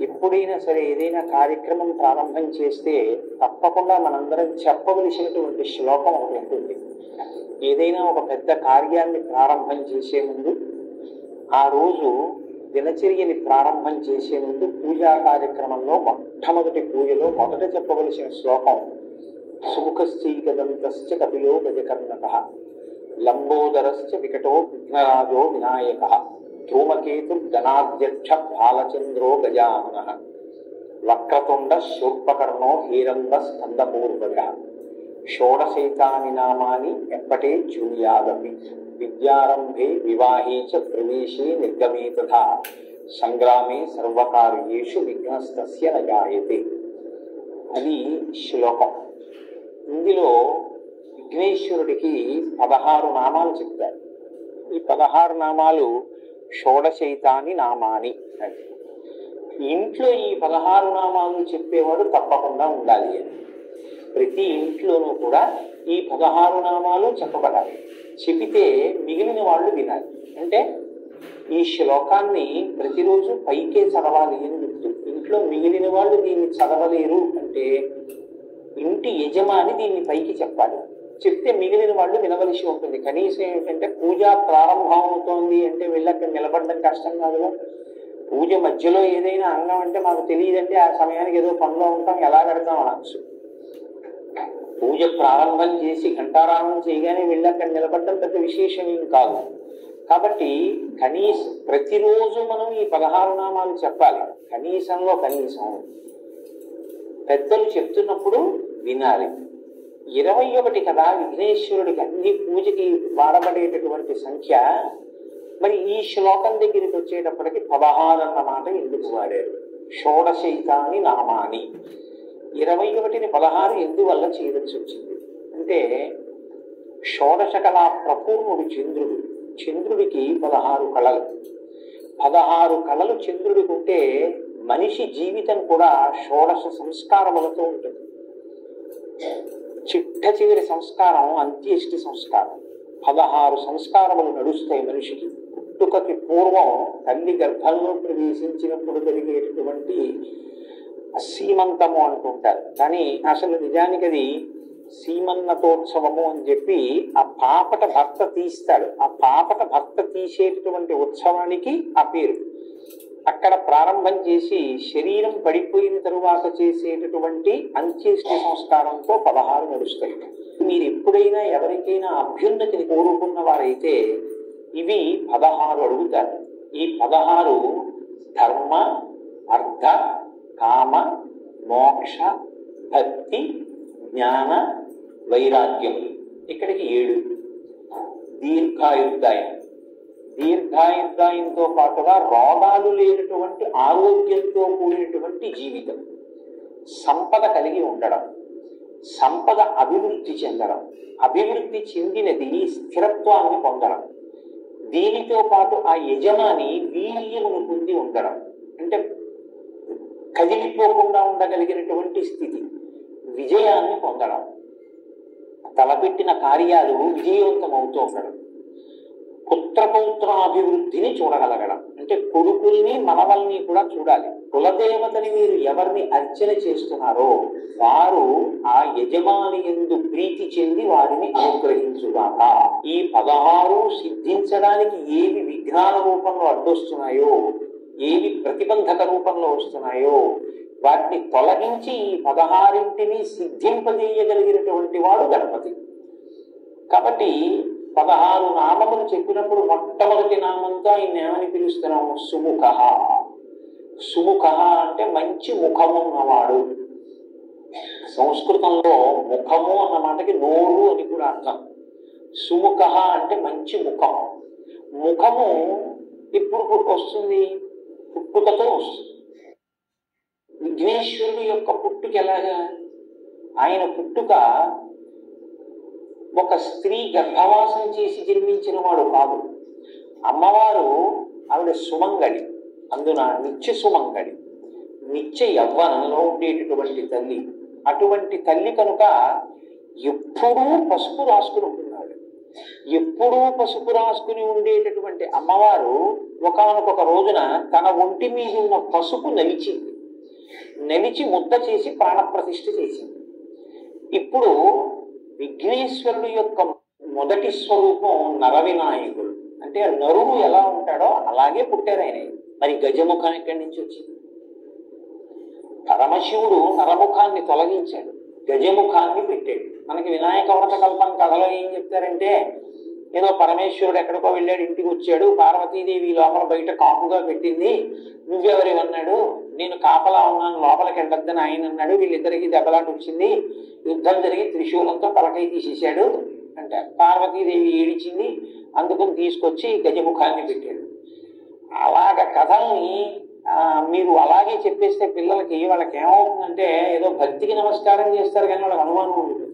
ఎప్పుడైనా సరే ఏదైనా కార్యక్రమం ప్రారంభం చేస్తే తప్పకుండా మనందరం చెప్పవలసినటువంటి శ్లోకం ఒకటి ఉంటుంది. ఏదైనా ఒక పెద్ద కార్యాన్ని ప్రారంభం చేసే ముందు, ఆ రోజు దినచర్యని ప్రారంభం చేసే ముందు పూజా కార్యక్రమంలో మొట్టమొదటి పూజలో మొదట చెప్పవలసిన శ్లోకం సుముఖశ్చైకదంతశ్చ కపిలో గజకర్ణకః లంబోదరశ్చ వికటో విఘ్నరాజో వినాయకః ధూమకేతుర్గణాధ్యక్ష బాలచంద్రో గజాననః వక్రతుండ శూర్పకర్ణో హీరంగ స్కందపూర్వకః షోడశైతాని నామాని ఎప్పటే చూయాదపి విద్యారంభే వివాహే చ ప్రవేశే నిర్గమే తథా సంగ్రామే సర్వకార్యేషు విఘ్నస్తస్య న జాయతే. అది శ్లోకం. ఇందులో విఘ్నేశ్వరుడికి 16 నామాలు చెప్తారు. ఈ 16 నామాలు షోడశైతాని నామాని. ఇంట్లో ఈ 16 నామాలు చెప్పేవాడు తప్పకుండా ఉండాలి అని. ప్రతి ఇంట్లోనూ కూడా ఈ 16 నామాలు చెప్పబడాలి. చెబితే మిగిలిన వాళ్ళు వినాలి. అంటే ఈ శ్లోకాన్ని ప్రతిరోజు పైకే చదవాలి అని గుర్తు. ఇంట్లో మిగిలిన వాళ్ళు దీన్ని చదవలేరు అంటే ఇంటి యజమాని దీన్ని పైకి చెప్పాలి. చెప్తే మిగిలిన వాళ్ళు వినవలసి ఉంటుంది. కనీసం ఏంటంటే పూజ ప్రారంభం అవుతోంది అంటే వీళ్ళు అక్కడ నిలబడడం కష్టం కాదుగా. పూజ మధ్యలో ఏదైనా అంగం అంటే మాకు తెలియదండి, ఆ సమయానికి ఏదో పనిలో ఉంటాం, ఎలా పెడతాం అనొచ్చు. పూజ ప్రారంభం చేసి ఘంటారామం చేయగానే వీళ్ళు అక్కడ నిలబడడం పెద్ద విశేషం ఏం కాదు. కాబట్టి కనీసం ప్రతిరోజు మనం ఈ 16 నామాలు చెప్పాలి. కనీసంలో కనీసం పెద్దలు చెప్తున్నప్పుడు వినాలి. 21 కదా విఘ్నేశ్వరుడికి అన్ని పూజకి వాడబడేటటువంటి సంఖ్య. మరి ఈ శ్లోకం దగ్గరికి వచ్చేటప్పటికి 16 అన్నమాట ఎందుకు వాడారు? షోడశైతాని నామాని. 21ని 16 ఎందువల్ల చేయవలసి వచ్చింది అంటే షోడశ కళా ప్రపూర్ణుడు చంద్రుడు. చంద్రుడికి 16 కళలు. 16 కళలు చంద్రుడికి ఉంటే మనిషి జీవితం కూడా షోడశ సంస్కారములతో ఉంటుంది. చిట్ట చివరి సంస్కారం అంత్యేష్టి సంస్కారం. 16 సంస్కారములు నడుస్తాయి మనిషికి. పుట్టుకకి పూర్వం తల్లి గర్భంలో ప్రవేశించినప్పుడు జరిగేటటువంటి సీమంతము అంటుంటారు. కానీ అసలు నిజానికి అది సీమన్నతోత్సవము అని చెప్పి ఆ పాపట భర్త తీస్తాడు. ఆ పాపట భర్త తీసేటటువంటి ఉత్సవానికి ఆ పేరు. అక్కడ ప్రారంభం చేసి శరీరం పడిపోయిన తరువాత చేసేటటువంటి అంత్యేష్టి సంస్కారంతో 16 నడుస్తాయి. మీరు ఎప్పుడైనా ఎవరికైనా అభ్యున్నతిని కోరుకున్న వారైతే ఇవి 16 అడుగుతారు. ఈ 16 ధర్మ, అర్థ, కామ, మోక్ష, భక్తి, జ్ఞాన, వైరాగ్యములు. ఇక్కడికి 7. దీర్ఘాయుర్దాయం. దీర్ఘాయుర్దాయంతో పాటుగా రోగాలు లేనటువంటి ఆరోగ్యంతో కూడినటువంటి జీవితం. సంపద కలిగి ఉండడం, సంపద అభివృద్ధి చెందడం, అభివృద్ధి చెందినది స్థిరత్వాన్ని పొందడం, దీనితో పాటు ఆ యజమాని వీర్యమును పొంది ఉండడం, అంటే కదిలిపోకుండా ఉండగలిగినటువంటి స్థితి, విజయాన్ని పొందడం, తలపెట్టిన కార్యాలు విజయవంతం అవుతూ ఉండడం, పుత్రపౌత్రాభివృద్ధిని చూడగలగడం, అంటే కొడుకుల్ని మనవల్ని కూడా చూడాలి. కులదేవతని మీరు ఎవరిని అర్చన చేస్తున్నారో వారు ఆ యజమాని యందు ప్రీతి చెంది వారిని అనుగ్రహించుగాక. ఈ 16 సిద్ధించడానికి ఏవి విఘ్నాల రూపంలో అడ్డొస్తున్నాయో, ఏవి ప్రతిబంధక రూపంలో వస్తున్నాయో వాటిని తొలగించి ఈ 16ంటిని సిద్ధింపజేయగలిగినటువంటి వాడు గణపతి. కాబట్టి 16 నామములు చెప్పినప్పుడు మొట్టమొదటి నామంతో ఆయన ఏమని పిలుస్తున్నాము? సుముఖ. సుముఖ అంటే మంచి ముఖము ఉన్నవాడు. సంస్కృతంలో ముఖము అన్న మాటకి నోరు అని కూడా అర్థం. సుముఖ అంటే మంచి ముఖం. ముఖము ఇప్పుడు వస్తుంది, పుట్టుకతో వస్తుంది. విఘ్నేశ్వరుడు యొక్క పుట్టుక ఎలాగా? ఆయన పుట్టుక ఒక స్త్రీ గర్భవాసం చేసి జన్మించిన వాడు కాదు. అమ్మవారు ఆవిడ సుమంగడి, అందున నిత్య సుమంగడి, నిత్య యవ్వనంలో ఉండేటటువంటి తల్లి. అటువంటి తల్లి కనుక ఎప్పుడూ పసుపు రాసుకుని ఉంటున్నాడు. ఎప్పుడూ పసుపు రాసుకుని ఉండేటటువంటి అమ్మవారు ఒకానొక రోజున తన ఒంటి మీద ఉన్న పసుపు నలిచింది. నలిచి ముద్ద చేసి ప్రాణప్రతిష్ఠ చేసింది. ఇప్పుడు విఘ్నేశ్వరుడు యొక్క మొదటి స్వరూపం నరవినాయకుడు. అంటే నరుడు ఎలా ఉంటాడో అలాగే పుట్టారు ఆయన. మరి గజముఖం ఎక్కడి నుంచి వచ్చింది? పరమశివుడు నరముఖాన్ని తొలగించాడు, గజముఖాన్ని పెట్టాడు. మనకి వినాయక వ్రత కల్పం కథలో ఏం చెప్తారంటే, ఏదో పరమేశ్వరుడు ఎక్కడికో వెళ్ళాడు, ఇంటికి వచ్చాడు, పార్వతీదేవి లోపల బయట కాపుగా పెట్టింది, నువ్వెవరి అన్నాడు, నేను కాపలా ఉన్నాను లోపలికి వెళ్ళొద్దని ఆయన అన్నాడు, వీళ్ళిద్దరికి దెబ్బలాట వచ్చింది, యుద్ధం జరిగి త్రిశూలంతో తలకై తీసేశాడు అంటే పార్వతీదేవి ఏడిచింది, అందుకని తీసుకొచ్చి గజముఖాన్ని పెట్టాడు. అలాగ కథల్ని మీరు అలాగే చెప్పేస్తే పిల్లలకి వాళ్ళకి ఏమవుతుందంటే ఏదో భక్తికి నమస్కారం చేస్తారు కానీ వాళ్ళకి అనుమానం ఉంటుంది.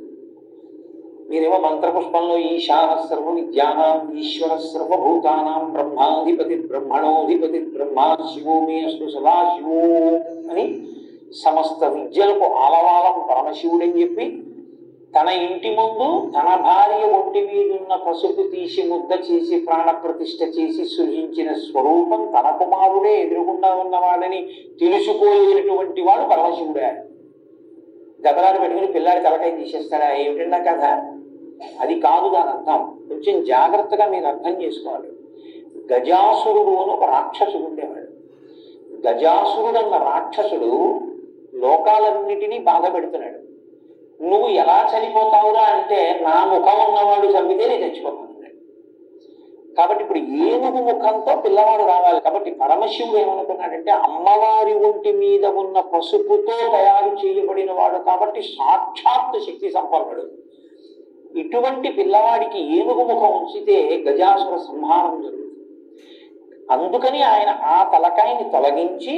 మీరేమో మంత్రపుష్పంలో ఈశాన సర్వ విద్యానాం ఈశ్వర సర్వభూతానాం బ్రహ్మాధిపతి బ్రహ్మణోధిపతి బ్రహ్మా శివో మే అస్తు సదాశివో అని సమస్త విద్యలకు ఆలవాలం పరమశివుడని చెప్పి తన ఇంటి ముందు తన భార్య ఒంటి మీదున్న పసుపు తీసి ముద్ద చేసి ప్రాణప్రతిష్ఠ చేసి సృజించిన స్వరూపం తన కుమారుడే ఎదురుగుండా ఉన్నవాడని తెలుసుకోలేనటువంటి వాడు పరమశివుడే. గబలాలు పెట్టుకుని పిల్లాడి తలకాయ తీసేస్తాడా? ఏమిటండా కథ? అది కాదు దాని అర్థం. కొంచెం జాగ్రత్తగా మీరు అర్థం చేసుకోవాలి. గజాసురుడు అని ఒక రాక్షసుడు ఉండేవాడు. గజాసురుడు అన్న రాక్షసుడు లోకాలన్నిటినీ బాధ పెడుతున్నాడు. నువ్వు ఎలా చనిపోతావురా అంటే, నా ముఖం ఉన్నవాడు చంపితే నేను చచ్చిపోతాను. కాబట్టి ఇప్పుడు ఏనుగు ముఖంతో పిల్లవాడు రావాలి. కాబట్టి పరమశివుడు ఏమనుకున్నాడంటే, అమ్మవారి ఒంటి మీద ఉన్న పసుపుతో తయారు చేయబడిన వాడు కాబట్టి సాక్షాత్ శక్తి సంపన్నుడు. ఇటువంటి పిల్లవాడికి ఏనుగు ముఖం ఉంచితే గజాసుర సంహారం జరుగుతుంది. అందుకని ఆయన ఆ తలకాయని తొలగించి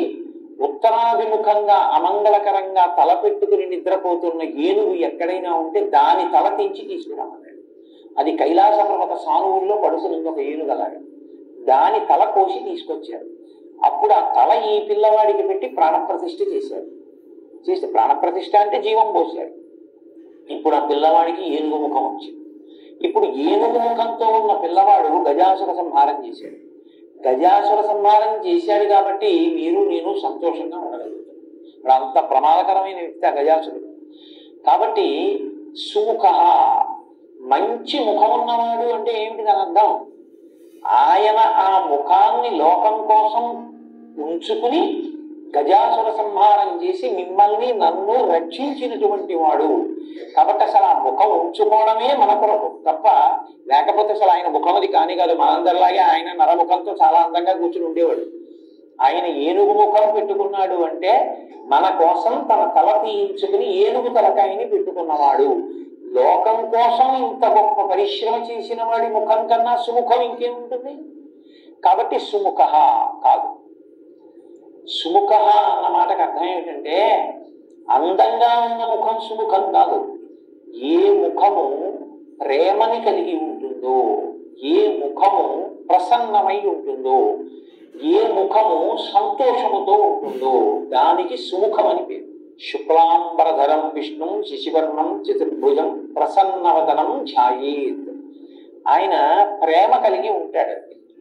ఉత్తరాభిముఖంగా అమంగళకరంగా తల పెట్టుకుని నిద్రపోతున్న ఏనుగు ఎక్కడైనా ఉంటే దాని తల తెంచి తీసుకురామన్నాడు. అది కైలాస పర్వత సానువుల్లో పడుకుని ఒక ఏనుగు అలాగా దాని తల కోసి తీసుకొచ్చారు. అప్పుడు ఆ తల ఈ పిల్లవాడికి పెట్టి ప్రాణప్రతిష్ఠ చేశారు. చేస్తే ప్రాణప్రతిష్ఠ అంటే జీవం పోశారు. ఇప్పుడు ఆ పిల్లవాడికి ఏనుగు ముఖం వచ్చింది. ఇప్పుడు ఏనుగు ముఖంతో ఉన్న పిల్లవాడు గజాసుర సంహారం చేశాడు. గజాసుర సంహారం చేశాడు కాబట్టి మీరు నేను సంతోషంగా ఉండగలుగుతాం. ఇప్పుడు అంత ప్రమాదకరమైన వ్యక్తి ఆ గజాసురుడు. కాబట్టి సుముఖ, మంచి ముఖం ఉన్నవాడు అంటే ఏమిటి దాని అర్థం? ఆయన ఆ ముఖాన్ని లోకం కోసం ఉంచుకుని గజాసుర సంహారం చేసి మిమ్మల్ని నన్ను రక్షించినటువంటి వాడు. కాబట్టి అసలు ఆ ముఖం ఉంచుకోవడమే మన కొరకు తప్ప, లేకపోతే అసలు ఆయన ముఖం అది కాని కాదు. మనందరిలాగే ఆయన నరముఖంతో చాలా అందంగా కూర్చుని ఉండేవాడు. ఆయన ఏనుగు ముఖం పెట్టుకున్నాడు అంటే మన కోసం తన తల తీయించుకుని ఏనుగు తలకాయని పెట్టుకున్నవాడు. లోకం కోసం ఇంత గొప్ప పరిశ్రమ చేసిన వాడి ముఖం కన్నా సుముఖం ఇంకేముంటుంది? కాబట్టి సుముఖ కాదు. సుముఖ అన్న మాటకు అర్థం ఏమిటంటే, అందంగా ఉన్న ముఖం సుముఖం కాదు. ఏ ముఖము ప్రేమని కలిగి ఉంటుందో, ఏ ముఖము ప్రసన్నమై ఉంటుందో, ఏ ముఖము సంతోషముతో ఉంటుందో దానికి సుముఖం అని పేరు. శుక్లాంబరధరం విష్ణు శశివర్ణం చతుర్భుజం ప్రసన్నవదనం ధ్యాయేత్. ఆయన ప్రేమ కలిగి ఉంటాడు.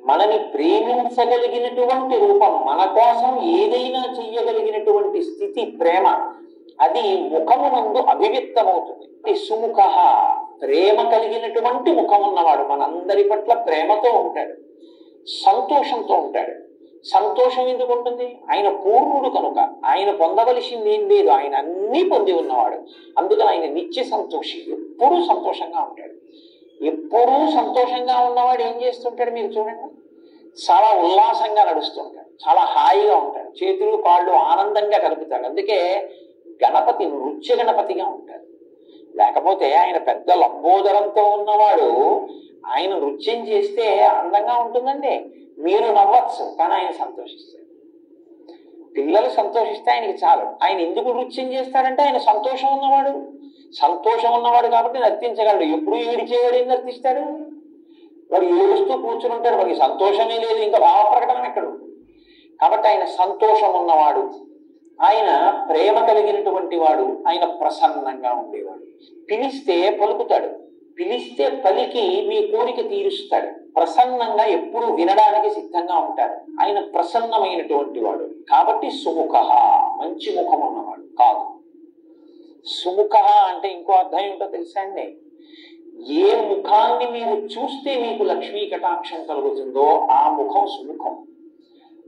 మనని ప్రేమించగలిగినటువంటి రూపం, మన కోసం ఏదైనా చెయ్యగలిగినటువంటి స్థితి ప్రేమ, అది ముఖమునందు అభివ్యక్తమవుతుంది. సుముఖ, ప్రేమ కలిగినటువంటి ముఖం ఉన్నవాడు మనందరి పట్ల ప్రేమతో ఉంటాడు, సంతోషంతో ఉంటాడు. సంతోషం ఎందుకు ఉంటుంది? ఆయన పూర్ణుడు కనుక ఆయన పొందవలసింది ఏం లేదు, ఆయన అన్నీ పొంది ఉన్నవాడు. అందుకని ఆయన నిత్య సంతోషి, ఎప్పుడూ సంతోషంగా ఉంటాడు. ఎప్పుడూ సంతోషంగా ఉన్నవాడు ఏం చేస్తుంటాడు మీరు చూడండి, చాలా ఉల్లాసంగా నడుస్తుంటాడు, చాలా హాయిగా ఉంటాడు, చేతులు కాళ్ళు ఆనందంగా కలుపుతాడు. అందుకే గణపతి నృత్య గణపతిగా ఉంటాడు. లేకపోతే ఆయన పెద్ద లంబోదరంతో ఉన్నవాడు ఆయన నృత్యం చేస్తే అందంగా ఉంటుందండి. మీరు నవ్వచ్చు కానీ ఆయన సంతోషిస్తాడు. పిల్లలు సంతోషిస్తే ఆయనకి చాలు. ఆయన ఎందుకు నృత్యం చేస్తాడంటే ఆయన సంతోషం ఉన్నవాడు. సంతోషం ఉన్నవాడు కాబట్టి నర్తించగలడు. ఎప్పుడు ఏడిచేవాడు ఏం నర్తిస్తాడు? వాడు ఏడుస్తూ కూర్చుని ఉంటాడు, వాడికి సంతోషమే లేదు, ఇంకా భావ ప్రకటన ఎక్కడు. కాబట్టి ఆయన సంతోషం ఉన్నవాడు, ఆయన ప్రేమ కలిగినటువంటి వాడు, ఆయన ప్రసన్నంగా ఉండేవాడు. పిలిస్తే పలుకుతాడు, పిలిస్తే పలికి మీ కోరిక తీరుస్తాడు. ప్రసన్నంగా ఎప్పుడు వినడానికి సిద్ధంగా ఉంటాడు. ఆయన ప్రసన్నమైనటువంటి వాడు కాబట్టి సుముఖ, మంచి ముఖం ఉన్నవాడు కాదు. సుముఖ అంటే ఇంకో అర్థం ఏమిటో తెలుసా అండి? ఏ ముఖాన్ని మీరు చూస్తే మీకు లక్ష్మీ కటాక్షం కలుగుతుందో ఆ ముఖం సుముఖం.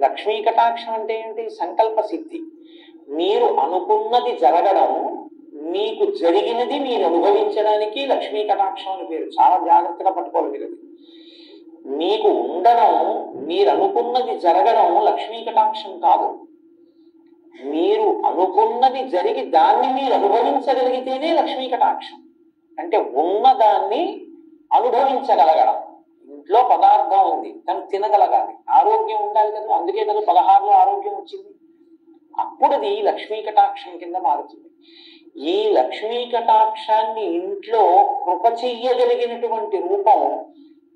లక్ష్మీ కటాక్షం అంటే ఏంటి? సంకల్ప సిద్ధి. మీరు అనుకున్నది జరగడం, మీకు జరిగినది మీరు అనుభవించడానికి లక్ష్మీ కటాక్షం అని పేరు. చాలా జాగ్రత్తగా పట్టుకోవాలి మీరు. మీకు ఉండడం, మీరు అనుకున్నది జరగడం లక్ష్మీ కటాక్షం కాదు. మీరు అనుకున్నది జరిగి దాన్ని మీరు అనుభవించగలిగితేనే లక్ష్మీ కటాక్షం. అంటే ఉన్నదాన్ని అనుభవించగలగడం. ఇంట్లో పదార్థం ఉంది, తను తినగలగాలి, ఆరోగ్యం ఉండాలి కదా. అందుకే కదా 16లో ఆరోగ్యం వచ్చింది. అప్పుడు అది లక్ష్మీ కటాక్షం కింద మారుతుంది. ఈ లక్ష్మీ కటాక్షాన్ని ఇంట్లో కృప చెయ్యగలిగినటువంటి రూపం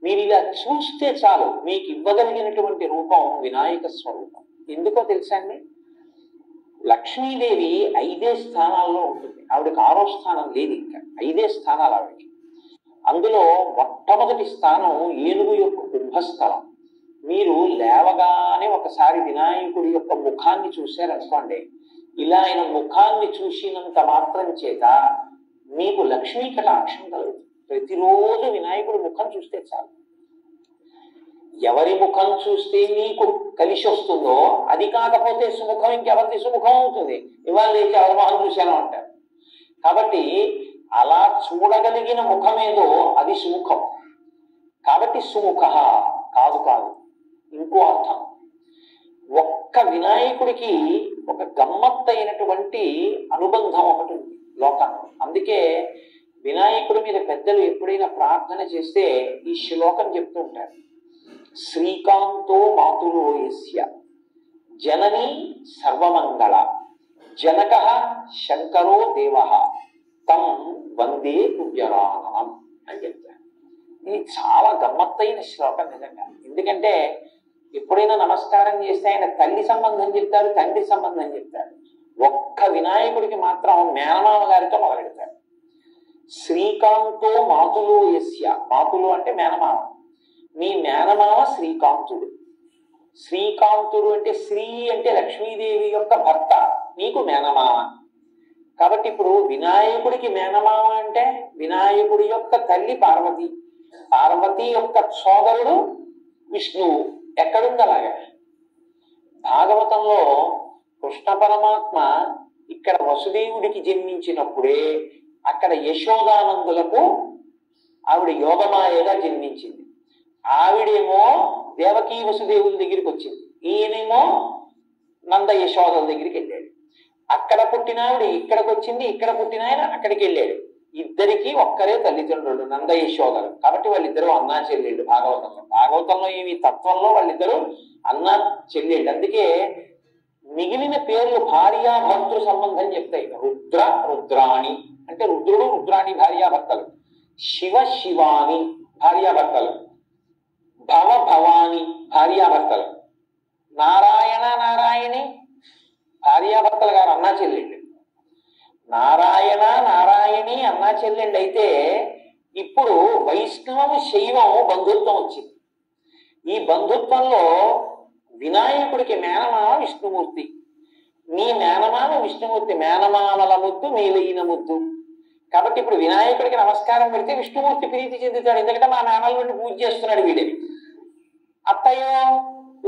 మీరు ఇలా చూస్తే చాలు, మీకు ఇవ్వగలిగినటువంటి రూపం వినాయక స్వరూపం. ఎందుకో తెలుసా అండి? లక్ష్మీదేవి 5 స్థానాల్లో ఉంటుంది. ఆవిడకి 6వ స్థానం లేదు, ఇంకా 5 స్థానాలు ఆవిడకి. అందులో మొట్టమొదటి స్థానం ఏనుగు యొక్క కుంభస్థలం. మీరు లేవగానే ఒకసారి వినాయకుడి యొక్క ముఖాన్ని చూశారనుకోండి, ఇలా ఆయన ముఖాన్ని చూసినంత మాత్రం చేత మీకు లక్ష్మీ కటాక్షం కలుగుతుంది. ప్రతిరోజు వినాయకుడి ముఖం చూస్తే చాలు. ఎవరి ముఖం చూస్తే మీకు కలిసి వస్తుందో అది కాకపోతే సుముఖం ఇంకెవరిది సుముఖం అవుతుంది? ఇవాళ లేచి ఎవరి ముఖం చూశాను అంటారు. కాబట్టి అలా చూడగలిగిన ముఖమేదో అది సుముఖం. కాబట్టి సుముఖ కాదు కాదు, ఇంకో అర్థం. ఒక్క వినాయకుడికి ఒక గమ్మత్తైనటువంటి అనుబంధం ఒకటి ఉంది లోకంలో. అందుకే వినాయకుడి మీద పెద్దలు ఎప్పుడైనా ప్రార్థన చేస్తే ఈ శ్లోకం చెప్తూ ఉంటారు. శ్రీకాంతో మాతులో యస్య జననీ సర్వమంగళ జనక శంకరో దేవ తం వందే కుబ్జరానం అని చెప్తారు. ఇది చాలా గమ్మత్తైన శ్లోకం నిజంగా. ఎందుకంటే ఎప్పుడైనా నమస్కారం చేస్తే ఆయన తల్లి సంబంధం చెప్తారు, తండ్రి సంబంధం చెప్తారు. ఒక్క వినాయకుడికి మాత్రం మేనమామ గారితో మొదలెడతారు. శ్రీకాంతో మాతులు యస్య, మాతులు అంటే మేనమామ. మీ మేనమామ శ్రీకాంతుడు. శ్రీకాంతుడు అంటే శ్రీ అంటే లక్ష్మీదేవి యొక్క భర్త, నీకు మేనమామ. కాబట్టి ఇప్పుడు వినాయకుడికి మేనమామ అంటే వినాయకుడి యొక్క తల్లి పార్వతి, పార్వతి యొక్క సోదరుడు విష్ణువు. ఎక్కడుంది అలాగా? భాగవతంలో కృష్ణ పరమాత్మ ఇక్కడ వసుదేవుడికి జన్మించినప్పుడే అక్కడ యశోదానందులకు ఆవిడ యోగమాయగా జన్మించింది. ఆవిడేమో దేవకీ వసుదేవుల దగ్గరికి వచ్చింది, ఈయనేమో నంద యశోదల దగ్గరికి వెళ్ళాడు. అక్కడ పుట్టిన ఆవిడ ఇక్కడికి వచ్చింది, ఇక్కడ పుట్టిన ఆయన అక్కడికి వెళ్ళాడు. ఇద్దరికి ఒక్కరే తల్లిదండ్రులు నంద యశోదలు. కాబట్టి వాళ్ళిద్దరూ అన్నా చెల్లెళ్ళు. భాగవతంలో ఏమి తత్వంలో వాళ్ళిద్దరూ అన్నా చెల్లెళ్ళు. అందుకే మిగిలిన పేర్లు భార్యాభర్తృ సంబంధం చెప్తాయి. రుద్ర రుద్రాణి అంటే రుద్రుడు రుద్రాణి భార్యాభర్తలు, శివ శివాని భార్యాభర్తలు, భవ భవాని భార్యాభర్తలు, నారాయణ నారాయణి భార్యాభర్తలు గారు అన్నా చెల్లెళ్ళు. నారాయణ నారాయణి అన్నా చెల్లెళ్ళు అయితే ఇప్పుడు వైష్ణవం శైవం బంధుత్వం వచ్చింది. ఈ బంధుత్వంలో వినాయకుడికి మేనమామ విష్ణుమూర్తి, మీ మేనమామ విష్ణుమూర్తి. మేనమామల ముద్దు మేలైన ముద్దు. కాబట్టి ఇప్పుడు వినాయకుడికి నమస్కారం పెడితే విష్ణుమూర్తి ప్రీతి చెందుతాడు. ఎందుకంటే మా మేనల నుండి పూజ చేస్తున్నాడు వీడిని. అత్తయ్య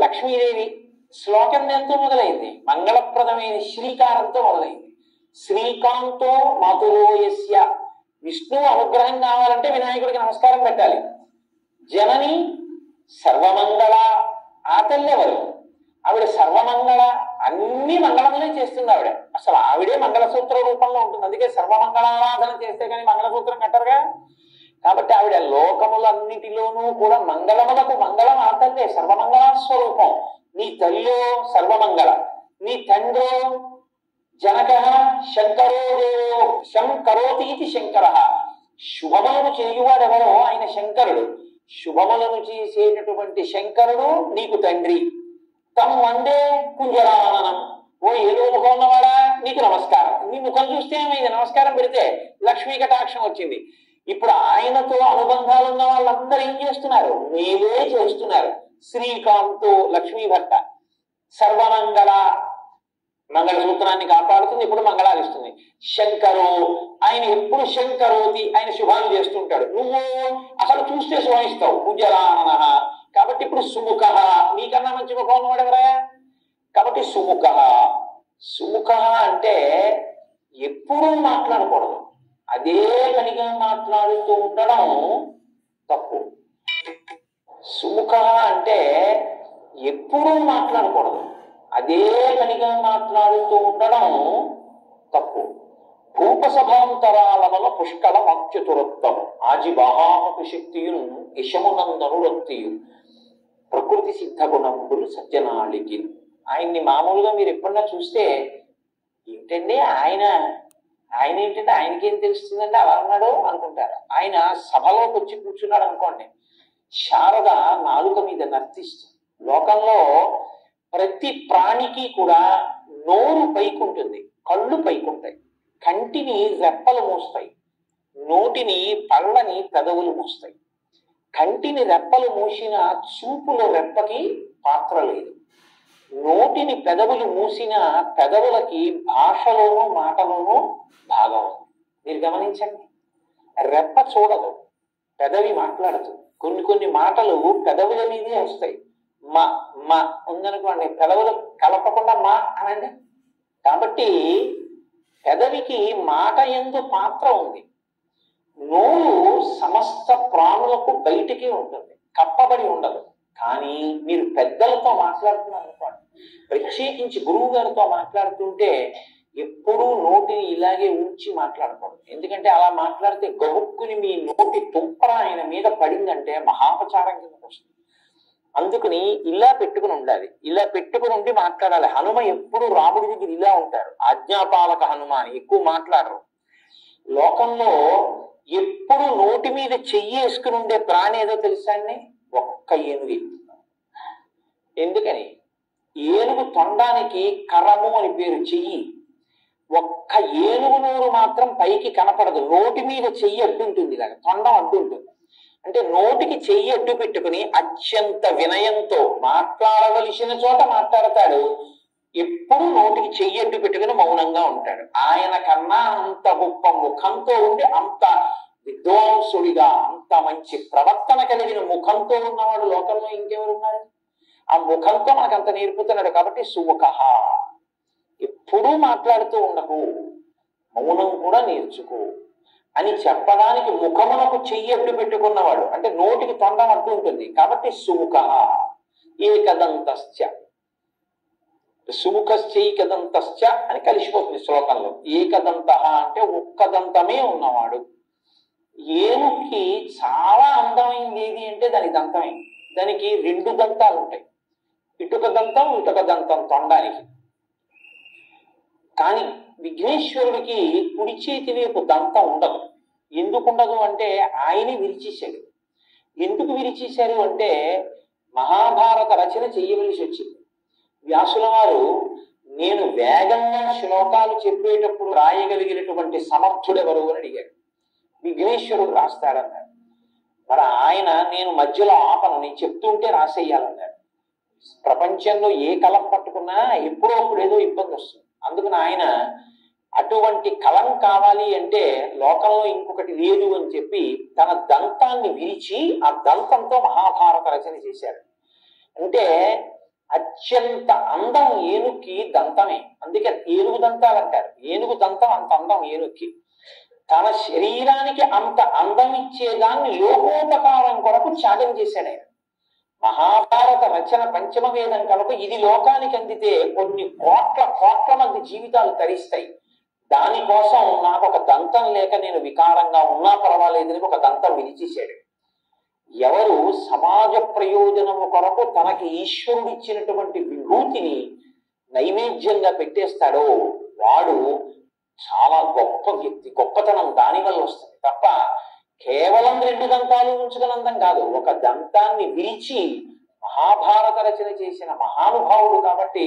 లక్ష్మీదేవి. శ్లోకం ఎంతో మొదలైంది, మంగళప్రదమైన శ్రీకారంతో మొదలైంది. శ్రీకాంతో మాతులో యస్య, విష్ణువు అనుగ్రహం కావాలంటే వినాయకుడికి నమస్కారం పెట్టాలి. జనని సర్వమంగళ, ఆ తల్లి ఎవరు? ఆవిడ సర్వమంగళ, అన్ని మంగళములే చేస్తుంది ఆవిడ. అసలు ఆవిడే మంగళసూత్ర రూపంలో ఉంటుంది. అందుకే సర్వమంగళారాధన చేస్తే కానీ మంగళసూత్రం కట్టరుగా. కాబట్టి ఆవిడ లోకములన్నిటిలోనూ కూడా మంగళములకు మంగళం ఆ తల్లే, సర్వమంగళ స్వరూపం. నీ తల్లిలో సర్వమంగళ, నీ తండ్రో జనక శంకరో దేవో శంకరోతీతి శంకర. శుభములను చేయువాడెవరో ఆయన శంకరుడు. శుభములను చేసేటటువంటి శంకరుడు నీకు తండ్రి. తమ వందే కుంజరాననం. ఓ ఏదో ముఖం ఉన్నవాడా నీకు నమస్కారం. నీ ముఖం చూస్తే ఏమైంది? నమస్కారం పెడితే లక్ష్మీ కటాక్షం వచ్చింది. ఇప్పుడు ఆయనతో అనుబంధాలు ఉన్న వాళ్ళందరూ ఏం చేస్తున్నారు? మేలే చేస్తున్నారు. శ్రీకాంత్ లక్ష్మీ భర్త సర్వమంగళ మంగళసూత్రాన్ని కాపాడుతుంది, ఇప్పుడు మంగళాలిస్తుంది. శంకరు ఆయన ఎప్పుడు శంకరోతి, ఆయన శుభాన్ని చేస్తుంటాడు. నువ్వు అసలు చూస్తే శుభమిస్తావు. పూజలానన కాబట్టి ఇప్పుడు సుముఖ, నీకన్నా మంచి ముఖం ఉన్నవాడు ఎవరా? కాబట్టి సుముఖ. సుముఖ అంటే ఎప్పుడూ మాట్లాడకూడదు, అదే పనిగా మాట్లాడుతూ ఉండడం తప్పు. సుముఖ అంటే ఎప్పుడూ మాట్లాడకూడదు, అదే పనిగా మాట్లాడుతూ ఉండడం తప్పు. భూపసభాంతరాలమల పుష్కళ వాక్చతురత్వం ఆజిబాహాపకు శక్తియును యశమునందను రక్తియు ప్రకృతి సిద్ధ గుణములు సజ్జనాళికి. ఆయన్ని మామూలుగా మీరు ఎప్పుడన్నా చూస్తే ఏంటండి ఆయన ఏంటంటే ఆయనకేం తెలుస్తుందంటే అలా అన్నాడు అనుకుంటారు. ఆయన సభలోకి వచ్చి కూర్చున్నాడు అనుకోండి, శారద నాలుక మీద నర్తిస్తుంది. లోకంలో ప్రతి ప్రాణికి కూడా నోరు పైకుంటుంది, కళ్ళు పైకుంటాయి, కంటిని రెప్పలు మూస్తాయి, నోటిని పళ్ళని పెదవులు మూస్తాయి. కంటిని రెప్పలు మూసిన చూపులో రెప్పకి పాత్ర లేదు, నోటిని పెదవులు మూసిన పెదవులకి భాషలోనూ మాటలోనూ భాగం ఉంది. మీరు గమనించండి, రెప్ప చూడదు, పెదవి మాట్లాడుతుంది. కొన్ని మాటలు పెదవుల మీదే వస్తాయి. మా మా ఉందనుకోండి, పెదవులు కలపకుండా మా అనండి. కాబట్టి పెదవికి మాట యందు పాత్ర ఉంది. నోరు సమస్త ప్రాణులకు బయటికి ఉంటుంది, కప్పబడి ఉండదు. కానీ మీరు పెద్దలతో మాట్లాడుతున్నారు అనుకోండి, ప్రత్యేకించి గురువు గారితో మాట్లాడుతుంటే ఎప్పుడూ నోటిని ఇలాగే ఉంచి మాట్లాడకూడదు. ఎందుకంటే అలా మాట్లాడితే గబుక్కుని మీ నోటి తుంపర ఆయన మీద పడిందంటే మహాపచారం కిందకు వస్తుంది. అందుకని ఇలా పెట్టుకుని ఉండాలి, ఇలా పెట్టుకుని ఉండి మాట్లాడాలి. హనుమ ఎప్పుడు రాముడి దగ్గర ఇలా ఉంటారు, ఆజ్ఞాపాలక హనుమ అని ఎక్కువ మాట్లాడరు. లోకంలో ఎప్పుడు నోటి మీద చెయ్యి వేసుకుని ఉండే ప్రాణి ఏదో తెలుసా అండి? ఒక్క ఏనుగు. ఎందుకని? ఏనుగు తొండానికి కరము అని పేరు, చెయ్యి. ఒక్క ఏనుగు నోరు మాత్రం పైకి కనపడదు, నోటి మీద చెయ్యి అడ్డుంటుంది, ఇలాగ తొండం అడ్డుంటుంది. అంటే నోటికి చెయ్యి అడ్డు పెట్టుకుని అత్యంత వినయంతో మాట్లాడవలసిన చోట మాట్లాడతాడు, ఎప్పుడు నోటికి చెయ్యి అడ్డు పెట్టుకుని మౌనంగా ఉంటాడు. ఆయన కన్నా అంత గొప్ప ముఖంతో ఉండి, అంత విద్వాంసుడిగా, అంత మంచి ప్రవర్తన కలిగిన ముఖంతో ఉన్నవాడు లోకంలో ఇంకెవరున్నారు? ఆ ముఖంతో మనకంత నేర్పుతున్నాడు. కాబట్టి సుముఖ, ఎప్పుడూ మాట్లాడుతూ ఉండకు, మౌనం కూడా నేర్చుకో అని చెప్పడానికి ముఖమునకు చెయ్యి అడ్డు పెట్టుకున్నవాడు, అంటే నోటికి తొండం అడ్డు ఉంటుంది. కాబట్టి సుముఖ. ఏకదంతశ్చ, సుముఖశ్చైకదంతశ్చ అని కలిసిపోతుంది శ్లోకంలో. ఏకదంత అంటే ఒక్కదంతమే ఉన్నవాడు. ఏనుగుకి చాలా అందమైంది ఏది అంటే దాని దంతమే. దానికి రెండు దంతాలు ఉంటాయి, ఇటుక దంతం ఇటుక దంతం తొండానికి. కానీ విఘ్నేశ్వరుడికి కుడి చేతి వైపు దంతం ఉండదు. ఎందుకు ఉండదు అంటే ఆయనే విరిచేశాడు. ఎందుకు విరిచేశారు అంటే మహాభారత రచన చేయవలసి వచ్చింది. వ్యాసుల వారు నేను వేగంగా శ్లోకాలు చెప్పేటప్పుడు రాయగలిగినటువంటి సమర్థుడెవరు అని అడిగాడు. విఘ్నేశ్వరుడు రాస్తాడన్నాడు. మరి ఆయన నేను మధ్యలో ఆపను, నేను చెప్తుంటే రాసేయాలన్నాడు. ప్రపంచంలో ఏ కలం పట్టుకున్నా ఎప్పుడో అప్పుడు ఏదో ఇబ్బంది వస్తుంది. అందుకని ఆయన అటువంటి కలం కావాలి అంటే లోకంలో ఇంకొకటి లేదు అని చెప్పి తన దంతాన్ని విరిచి ఆ దంతంతో మహాభారత రచన చేశాడు. అంటే అత్యంత అందం ఏనుగుకి దంతమే, అందుకే ఏనుగు దంతాలు అంటారు. ఏనుగు దంతం అంత అందం ఏనుగుకి. తన శరీరానికి అంత అందం ఇచ్చేదాన్ని లోకోపకారం కొరకు త్యాగం చేశాడు ఆయన. మహాభారత రచన పంచమ వేదం కనుక ఇది లోకానికి అందితే కొన్ని కోట్ల మంది జీవితాలు తరిస్తాయి. దానికోసం నాకు ఒక దంతం లేక నేను వికారంగా ఉన్నా పర్వాలేదని ఒక దంతం విరిచేశాడు. ఎవరు సమాజ ప్రయోజనము కొరకు తనకి ఈశ్వరుడు ఇచ్చినటువంటి విభూతిని నైవేద్యంగా పెట్టేస్తాడో వాడు చాలా గొప్ప వ్యక్తి. గొప్పతనం దాని వల్ల వస్తుంది తప్ప కేవలం రెండు దంతాలు ఉంచుకున్నంతం కాదు. ఒక దంతాన్ని విరిచి మహాభారత రచన చేసిన మహానుభావుడు కాబట్టి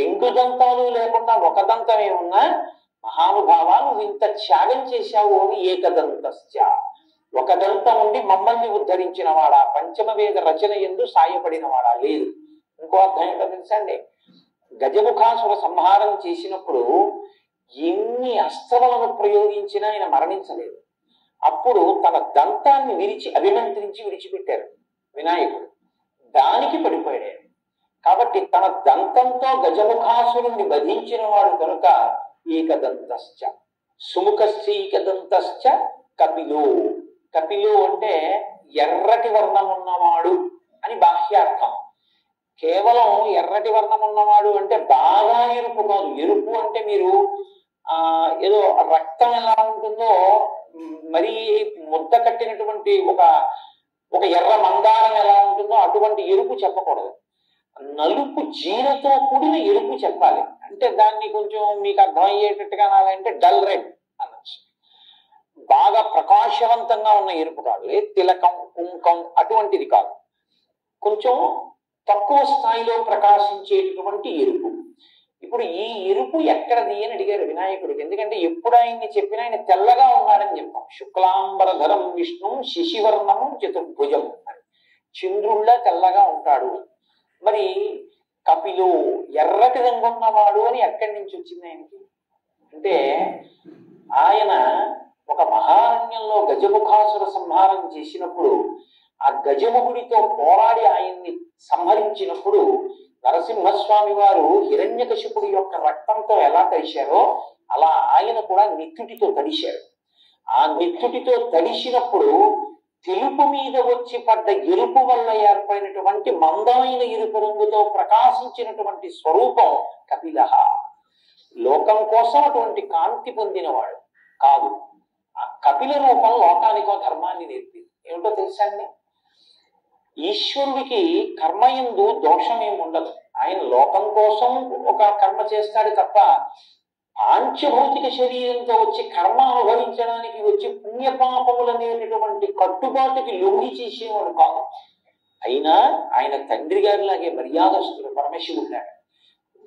రెండు దంతాలు లేకుండా ఒక దంతమే ఉన్నా మహానుభావా నువ్వు ఇంత త్యాగం చేశావు అని ఏకదంతశ్చ. ఒక దంతం ఉండి మమ్మల్ని ఉద్ధరించిన వాడా, పంచమ వేద రచన ఎందు సాయపడిన వాడా? లేదు. ఇంకో అర్థం ఏంటో తెలుసా అండి? గజముఖాసుర సంహారం చేసినప్పుడు ఎన్ని అస్త్రములను ప్రయోగించినా ఆయన మరణించలేదు. అప్పుడు తన దంతాన్ని విరిచి అభిమంత్రించి విడిచిపెట్టారు వినాయకుడు. దానికి పడిపోయాడు. కాబట్టి తన దంతంతో గజముఖాసురుణ్ణి వధించిన వాడు కనుక ఏకదంతశ్చ సుముఖశ్చైకదంతశ్చ కపిలో. కపిలో అంటే ఎర్రటి వర్ణం ఉన్నవాడు అని బాహ్యార్థం. కేవలం ఎర్రటి వర్ణం ఉన్నవాడు అంటే బాగా ఎరుపు కాదు. ఎరుపు అంటే మీరు ఏదో రక్తం ఎలా ఉంటుందో మరీ ముద్ద కట్టినటువంటి ఒక ఎర్ర మందారం ఎలా ఉంటుందో అటువంటి ఎరుపు చెప్పకూడదు. నలుపు జీరతో కూడిన ఎరుపు చెప్పాలి. అంటే దాన్ని కొంచెం మీకు అర్థమయ్యేటట్టుగా అనాలంటే డల్ రెడ్ అనొచ్చు. బాగా ప్రకాశవంతంగా ఉన్న ఎరుపు కాదు, తిలకం కుంకం అటువంటిది కాదు. కొంచెం తక్కువ స్థాయిలో ప్రకాశించేటటువంటి ఎరుపు. ఇప్పుడు ఈ ఎరుపు ఎక్కడది అని అడిగారు వినాయకుడికి. ఎందుకంటే ఎప్పుడు ఆయన్ని చెప్పినా ఆయన తెల్లగా ఉన్నాడని చెప్తాం. శుక్లాంబరధరం విష్ణు శశివర్ణం చతుర్భుజం అని, చంద్రుళ్ళ తెల్లగా ఉంటాడు. మరి కపిలో ఎర్రటి రంగు ఉన్నవాడు అని ఎక్కడి నుంచి వచ్చింది ఆయనకి అంటే, ఆయన ఒక మహారణ్యంలో గజముఖాసుర సంహారం చేసినప్పుడు ఆ గజముఖుడితో పోరాడి ఆయన్ని సంహరించినప్పుడు నరసింహస్వామి వారు హిరణ్యకశిపుడి యొక్క రక్తంతో ఎలా తడిశారో అలా ఆయన కూడా నిత్తుటితో తడిశారు. ఆ నిత్తుటితో తడిసినప్పుడు తెలుపు మీద వచ్చి పడ్డ ఎరుపు వల్ల ఏర్పడినటువంటి మందమైన ఎరుపు రంగుతో ప్రకాశించినటువంటి స్వరూపం కపిలః. లోకం కోసం అటువంటి కాంతి పొందినవాడు కాదు. ఆ కపిల రూపం లోకానికో ధర్మాన్ని నేర్పింది. ఏమిటో తెలుసా అండి? ఈశ్వరుడికి కర్మయందు దోషం ఏమి ఉండదు. ఆయన లోకం కోసం ఒక కర్మ చేస్తాడు తప్ప పాంచభౌతిక శరీరంతో వచ్చి కర్మ అనుభవించడానికి వచ్చి పుణ్యపాపములు అనేటటువంటి కట్టుబాటుకి లొంగి చేసేవాడు కాదు. అయినా ఆయన తండ్రి గారిలాగే మర్యాదస్తుడు పరమశివుడు.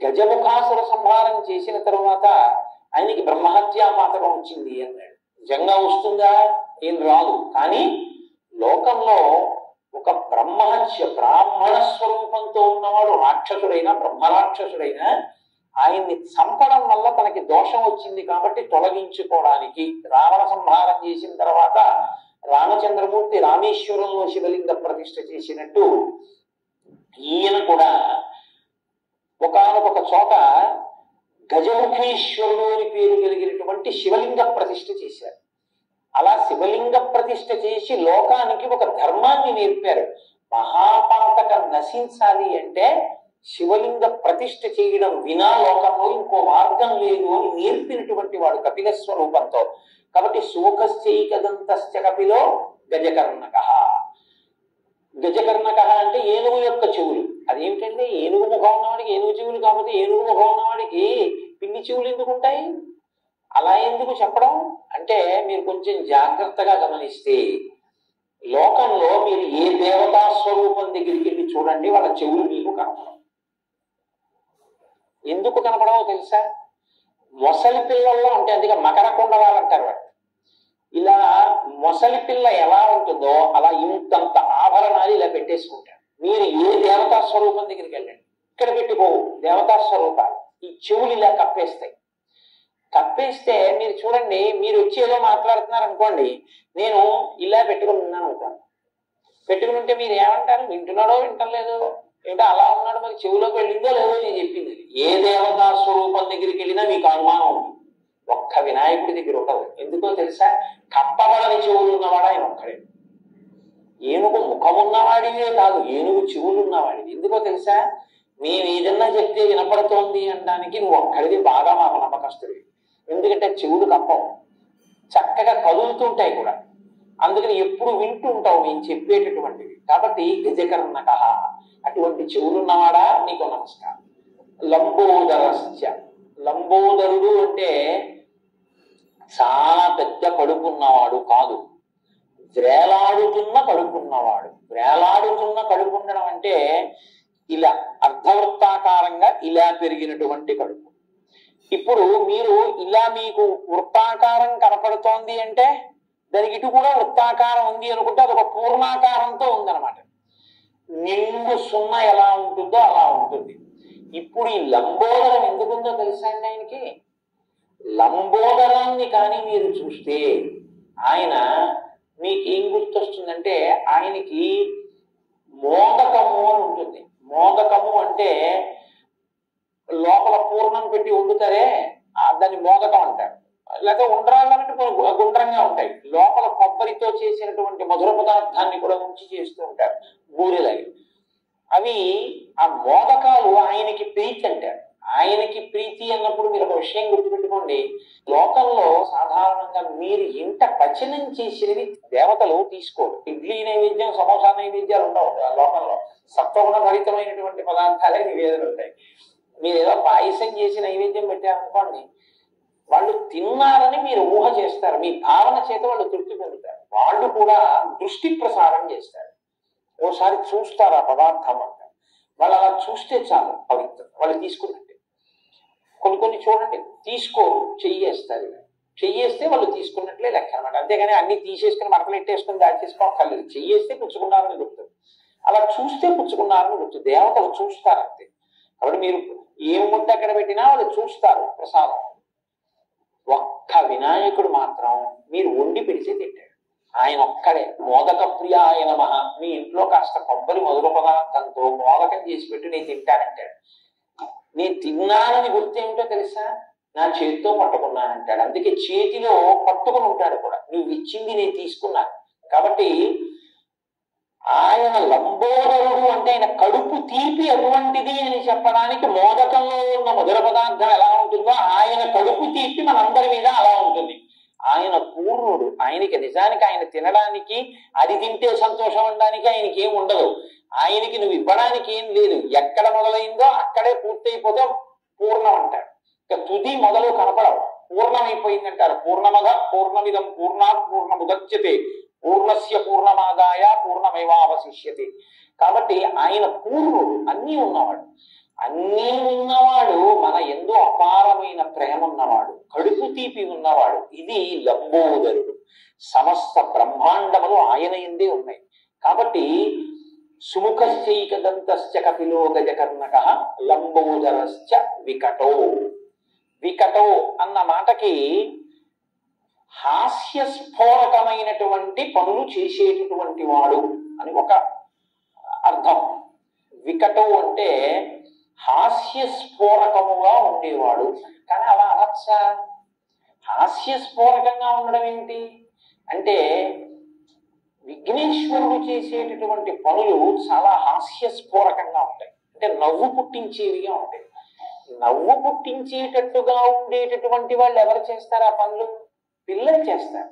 గజముఖాసుర సంహారం చేసిన తరువాత ఆయనకి బ్రహ్మహత్యా పాతకం వచ్చింది అన్నాడు. నిజంగా వస్తుందా? ఏం రాదు. కానీ లోకంలో ఒక బ్రాహ్మణ స్వరూపంతో ఉన్నవాడు రాక్షసుడైనా బ్రహ్మరాక్షసుడైనా ఆయన్ని చంపడం వల్ల తనకి దోషం వచ్చింది కాబట్టి తొలగించుకోవడానికి రావణ సంహారం చేసిన తర్వాత రామచంద్రమూర్తి రామేశ్వరంలో శివలింగ ప్రతిష్ఠ చేసినట్టు ఈయన కూడా ఒకానొక చోట గజముఖేశ్వరుడు అని పేరు కలిగినటువంటి శివలింగ ప్రతిష్ఠ చేశారు. అలా శివలింగ ప్రతిష్ఠ చేసి లోకానికి ఒక ధర్మాన్ని నేర్పారు. మహాపాతకం నశించాలి అంటే శివలింగ ప్రతిష్ఠ చేయడం వినా లోకంలో ఇంకో మార్గం లేదు అని నేర్పినటువంటి వాడు కపిల స్వరూపంతో. కాబట్టి శోకశ్చైకదంతశ్చ కపిలో గజకర్ణక. గజకర్ణక అంటే ఏనుగు యొక్క చెవులు. అదేమిటంటే ఏనుగు ముఖం ఉన్నవాడికి ఏనుగు చెవులు, కాకపోతే ఏనుగు ముఖం ఉన్నవాడికి పిల్లి చెవులు ఎందుకు ఉంటాయి? అలా ఎందుకు చెప్పడం అంటే, మీరు కొంచెం జాగ్రత్తగా గమనిస్తే లోకంలో మీరు ఏ దేవతా స్వరూపం దగ్గరికి వెళ్ళి చూడండి, వాళ్ళ చెవులు మీకు కనపడవు. ఎందుకు కనపడవో తెలుసా? మొసలి పిల్లల్లో అంటే అందుకే మకర కుండలాలు అంటారు వాడు. ఇలా మొసలి పిల్ల ఎలా ఉంటుందో అలా ఇంతంత ఆభరణాలు ఇలా పెట్టేసుకుంటారు. మీరు ఏ దేవతా స్వరూపం దగ్గరికి వెళ్ళండి, ఇక్కడ పెట్టుకోవు దేవతా స్వరూపాలు. ఈ చెవులు ఇలా కప్పేస్తాయి. కప్పేస్తే మీరు చూడండి, మీరు వచ్చి ఏదో మాట్లాడుతున్నారు అనుకోండి, నేను ఇలా పెట్టుకుని ఉన్నాను అనుకోండి. పెట్టుకుని ఉంటే మీరు ఏమంటారు? వింటున్నాడో వింటలేదో, ఏంటో అలా ఉన్నాడు, మరి చెవులోకి వెళ్ళిందో లేదో నేను చెప్పింది. ఏ దేవతా స్వరూపం దగ్గరికి వెళ్ళినా మీకు అనుమానం ఉంది. ఒక్క వినాయకుడి దగ్గర ఉండదు. ఎందుకో తెలుసా? కప్పబడని చెవులు ఉన్నవాడు ఆయన ఒక్కడే. ఏనుగు ముఖం ఉన్నవాడివే కాదు, ఏనుగు చెవులు ఉన్నవాడివి. ఎందుకో తెలుసా? మేము ఏదన్నా చెప్తే వినపడుతోంది అనడానికి నువ్వు ఒక్కడిది బాగా మాకు నమ్మకస్తుడివి. ఎందుకంటే చెవులు కప్పవు, చక్కగా కదులుతుంటాయి కూడా. అందుకని ఎప్పుడు వింటూ ఉంటావు నేను చెప్పేటటువంటివి. కాబట్టి గజకర్ణక, అటువంటి చెవులున్నవాడా నీకు నమస్కారం. లంబోదరశ్చ, లంబోదరుడు అంటే చాలా పెద్ద కడుపున్నవాడు కాదు, వ్రేలాడుతున్న కడుపున్నవాడు. వ్రేలాడుతున్న కడుపు ఉండడం అంటే ఇలా అర్ధవృత్తాకారంగా ఇలా పెరిగినటువంటి కడుపు. ఇప్పుడు మీరు ఇలా మీకు వృత్తాకారం కనపడుతోంది అంటే దానికి ఇటు కూడా వృత్తాకారం ఉంది అనుకుంటే అదొక పూర్ణాకారంతో ఉందన్నమాట. నిండు సున్నా ఎలా ఉంటుందో అలా ఉంటుంది. ఇప్పుడు ఈ లంబోదరం ఎందుకుందో తెలుసా అండి ఆయనకి? లంబోదరాన్ని కానీ మీరు చూస్తే ఆయన మీకేం గుర్తొస్తుందంటే ఆయనకి మోదకము అని ఉంటుంది. మోదకము అంటే లోపల పూర్ణం పెట్టి వండుతారే దాన్ని మోదకం అంటారు. లేకపోతే ఉండ్రాళ్ళంటే గుండ్రంగా ఉంటాయి, లోపల కొబ్బరితో చేసినటువంటి మధుర పదార్థాన్ని కూడా ఉంచి చేస్తూ ఉంటారు బూరెలవి. అవి ఆ మోదకాలు ఆయనకి ప్రీతి అంటారు. ఆయనకి ప్రీతి అన్నప్పుడు మీరు ఒక విషయం గుర్తుపెట్టుకోండి, లోకంలో సాధారణంగా మీరు ఇంట పచనం చేసినవి దేవతలు తీసుకోరు. ఇడ్లీ నైవేద్యం, సమోసా నైవేద్యాలు ఉండవు లోకంలో. సత్వగుణ భరితమైనటువంటి పదార్థాలే నివేదనలు ఉంటాయి. మీరు ఏదో పాయసం చేసి నైవేద్యం పెట్టారనుకోండి, వాళ్ళు తిన్నారని మీరు ఊహ చేస్తారు, మీ భావన చేత వాళ్ళు తృప్తి పొందుతారు. వాళ్ళు కూడా దృష్టి ప్రసారం చేస్తారు. ఓసారి చూస్తారు ఆ పదార్థం అంట, వాళ్ళు అలా చూస్తే చాలు పవిత్రం, వాళ్ళు తీసుకున్నట్టే. కొన్ని చూడండి తీసుకోరు, చెయ్యేస్తారు. చెయ్యేస్తే వాళ్ళు తీసుకున్నట్లే లెక్క అనమాట. అంతేగాని అన్ని తీసేసుకుని మడతలు ఎట్టేసుకుని దాచేసుకోవాలి. చెయ్యేస్తే పుచ్చుకున్నారని గుర్తుంది, అలా చూస్తే పుచ్చుకున్నారని గుర్తు. దేవతలు చూస్తారు అంతే. కాబట్టి మీరు ఏం ఉంటే అక్కడ పెట్టినా వాళ్ళు చూస్తారు ప్రసాదం. ఒక్క వినాయకుడు మాత్రం మీరు వండి పెడితే తింటాడు. ఆయన ఒక్కడే మోదక ప్రియాయ నమః. మీ ఇంట్లో కాస్త కొబ్బరి మధుర పదార్థంతో మోదకం చేసి పెట్టి నేను తింటానంటాడు. నేను తిన్నానని గుర్తేమిటో తెలుసా? నా చేతితో పట్టుకున్నానంటాడు. అందుకే చేతిలో పట్టుకుని ఉంటాడు కూడా, నువ్వు ఇచ్చింది నేను తీసుకున్నాను. కాబట్టి ఆయన లంబోదరుడు అంటే ఆయన కడుపు తీపి అటువంటిది అని చెప్పడానికి మోదకంలో ఉన్న మధుర పదార్థం ఎలా ఉంటుందో ఆయన కడుపు తీపి మనందరి మీద అలా ఉంటుంది. ఆయన పూర్ణుడు. ఆయనకి నిజానికి ఆయన తినడానికి, అది తింటే సంతోషం అనడానికి ఆయనకి ఏం ఉండదు. ఆయనకి నువ్వు ఇవ్వడానికి ఏం లేదు. ఎక్కడ మొదలైందో అక్కడే పూర్తయిపోతే పూర్ణం అంటాడు. ఇక తుది మొదలు కనపడవు, పూర్ణమైపోయిందంటారు. పూర్ణమద పూర్ణమిదం పూర్ణాత్ పూర్ణముదచ్యతే పూర్ణస్య పూర్ణమాదాయ పూర్ణమేవావశిష్యతే. కాబట్టి ఆయన పూర్ణుడు, అన్నీ ఉన్నవాడు. అన్నీ ఉన్నవాడు, మన ఎందు అపారమైన ప్రేమ ఉన్నవాడు, కడుపు తీపి ఉన్నవాడు. ఇది లంబోదరుడు. సమస్త బ్రహ్మాండములు ఆయన ఎందే ఉన్నాయి. కాబట్టి సుముఖశ్చైకదంతశ్చ కపిలో గజకర్ణక లంబోదరశ్చ వికటో. వికటో అన్న మాటకి హాస్యస్ఫోరకమైనటువంటి పనులు చేసేటటువంటి వాడు అని ఒక అర్థం. వికటో అంటే హాస్యస్ఫోరకముగా ఉండేవాడు. కానీ అలా అనొచ్చా? హాస్యస్ఫోరకంగా ఉండడం ఏంటి అంటే, విఘ్నేశ్వరుడు చేసేటటువంటి పనులు చాలా హాస్యస్ఫోరకంగా ఉంటాయి. అంటే నవ్వు పుట్టించేవిగా ఉంటాయి. నవ్వు పుట్టించేటట్టుగా ఉండేటటువంటి వాళ్ళు ఎవరు చేస్తారు ఆ పనులు? పిల్లలు చేస్తారు.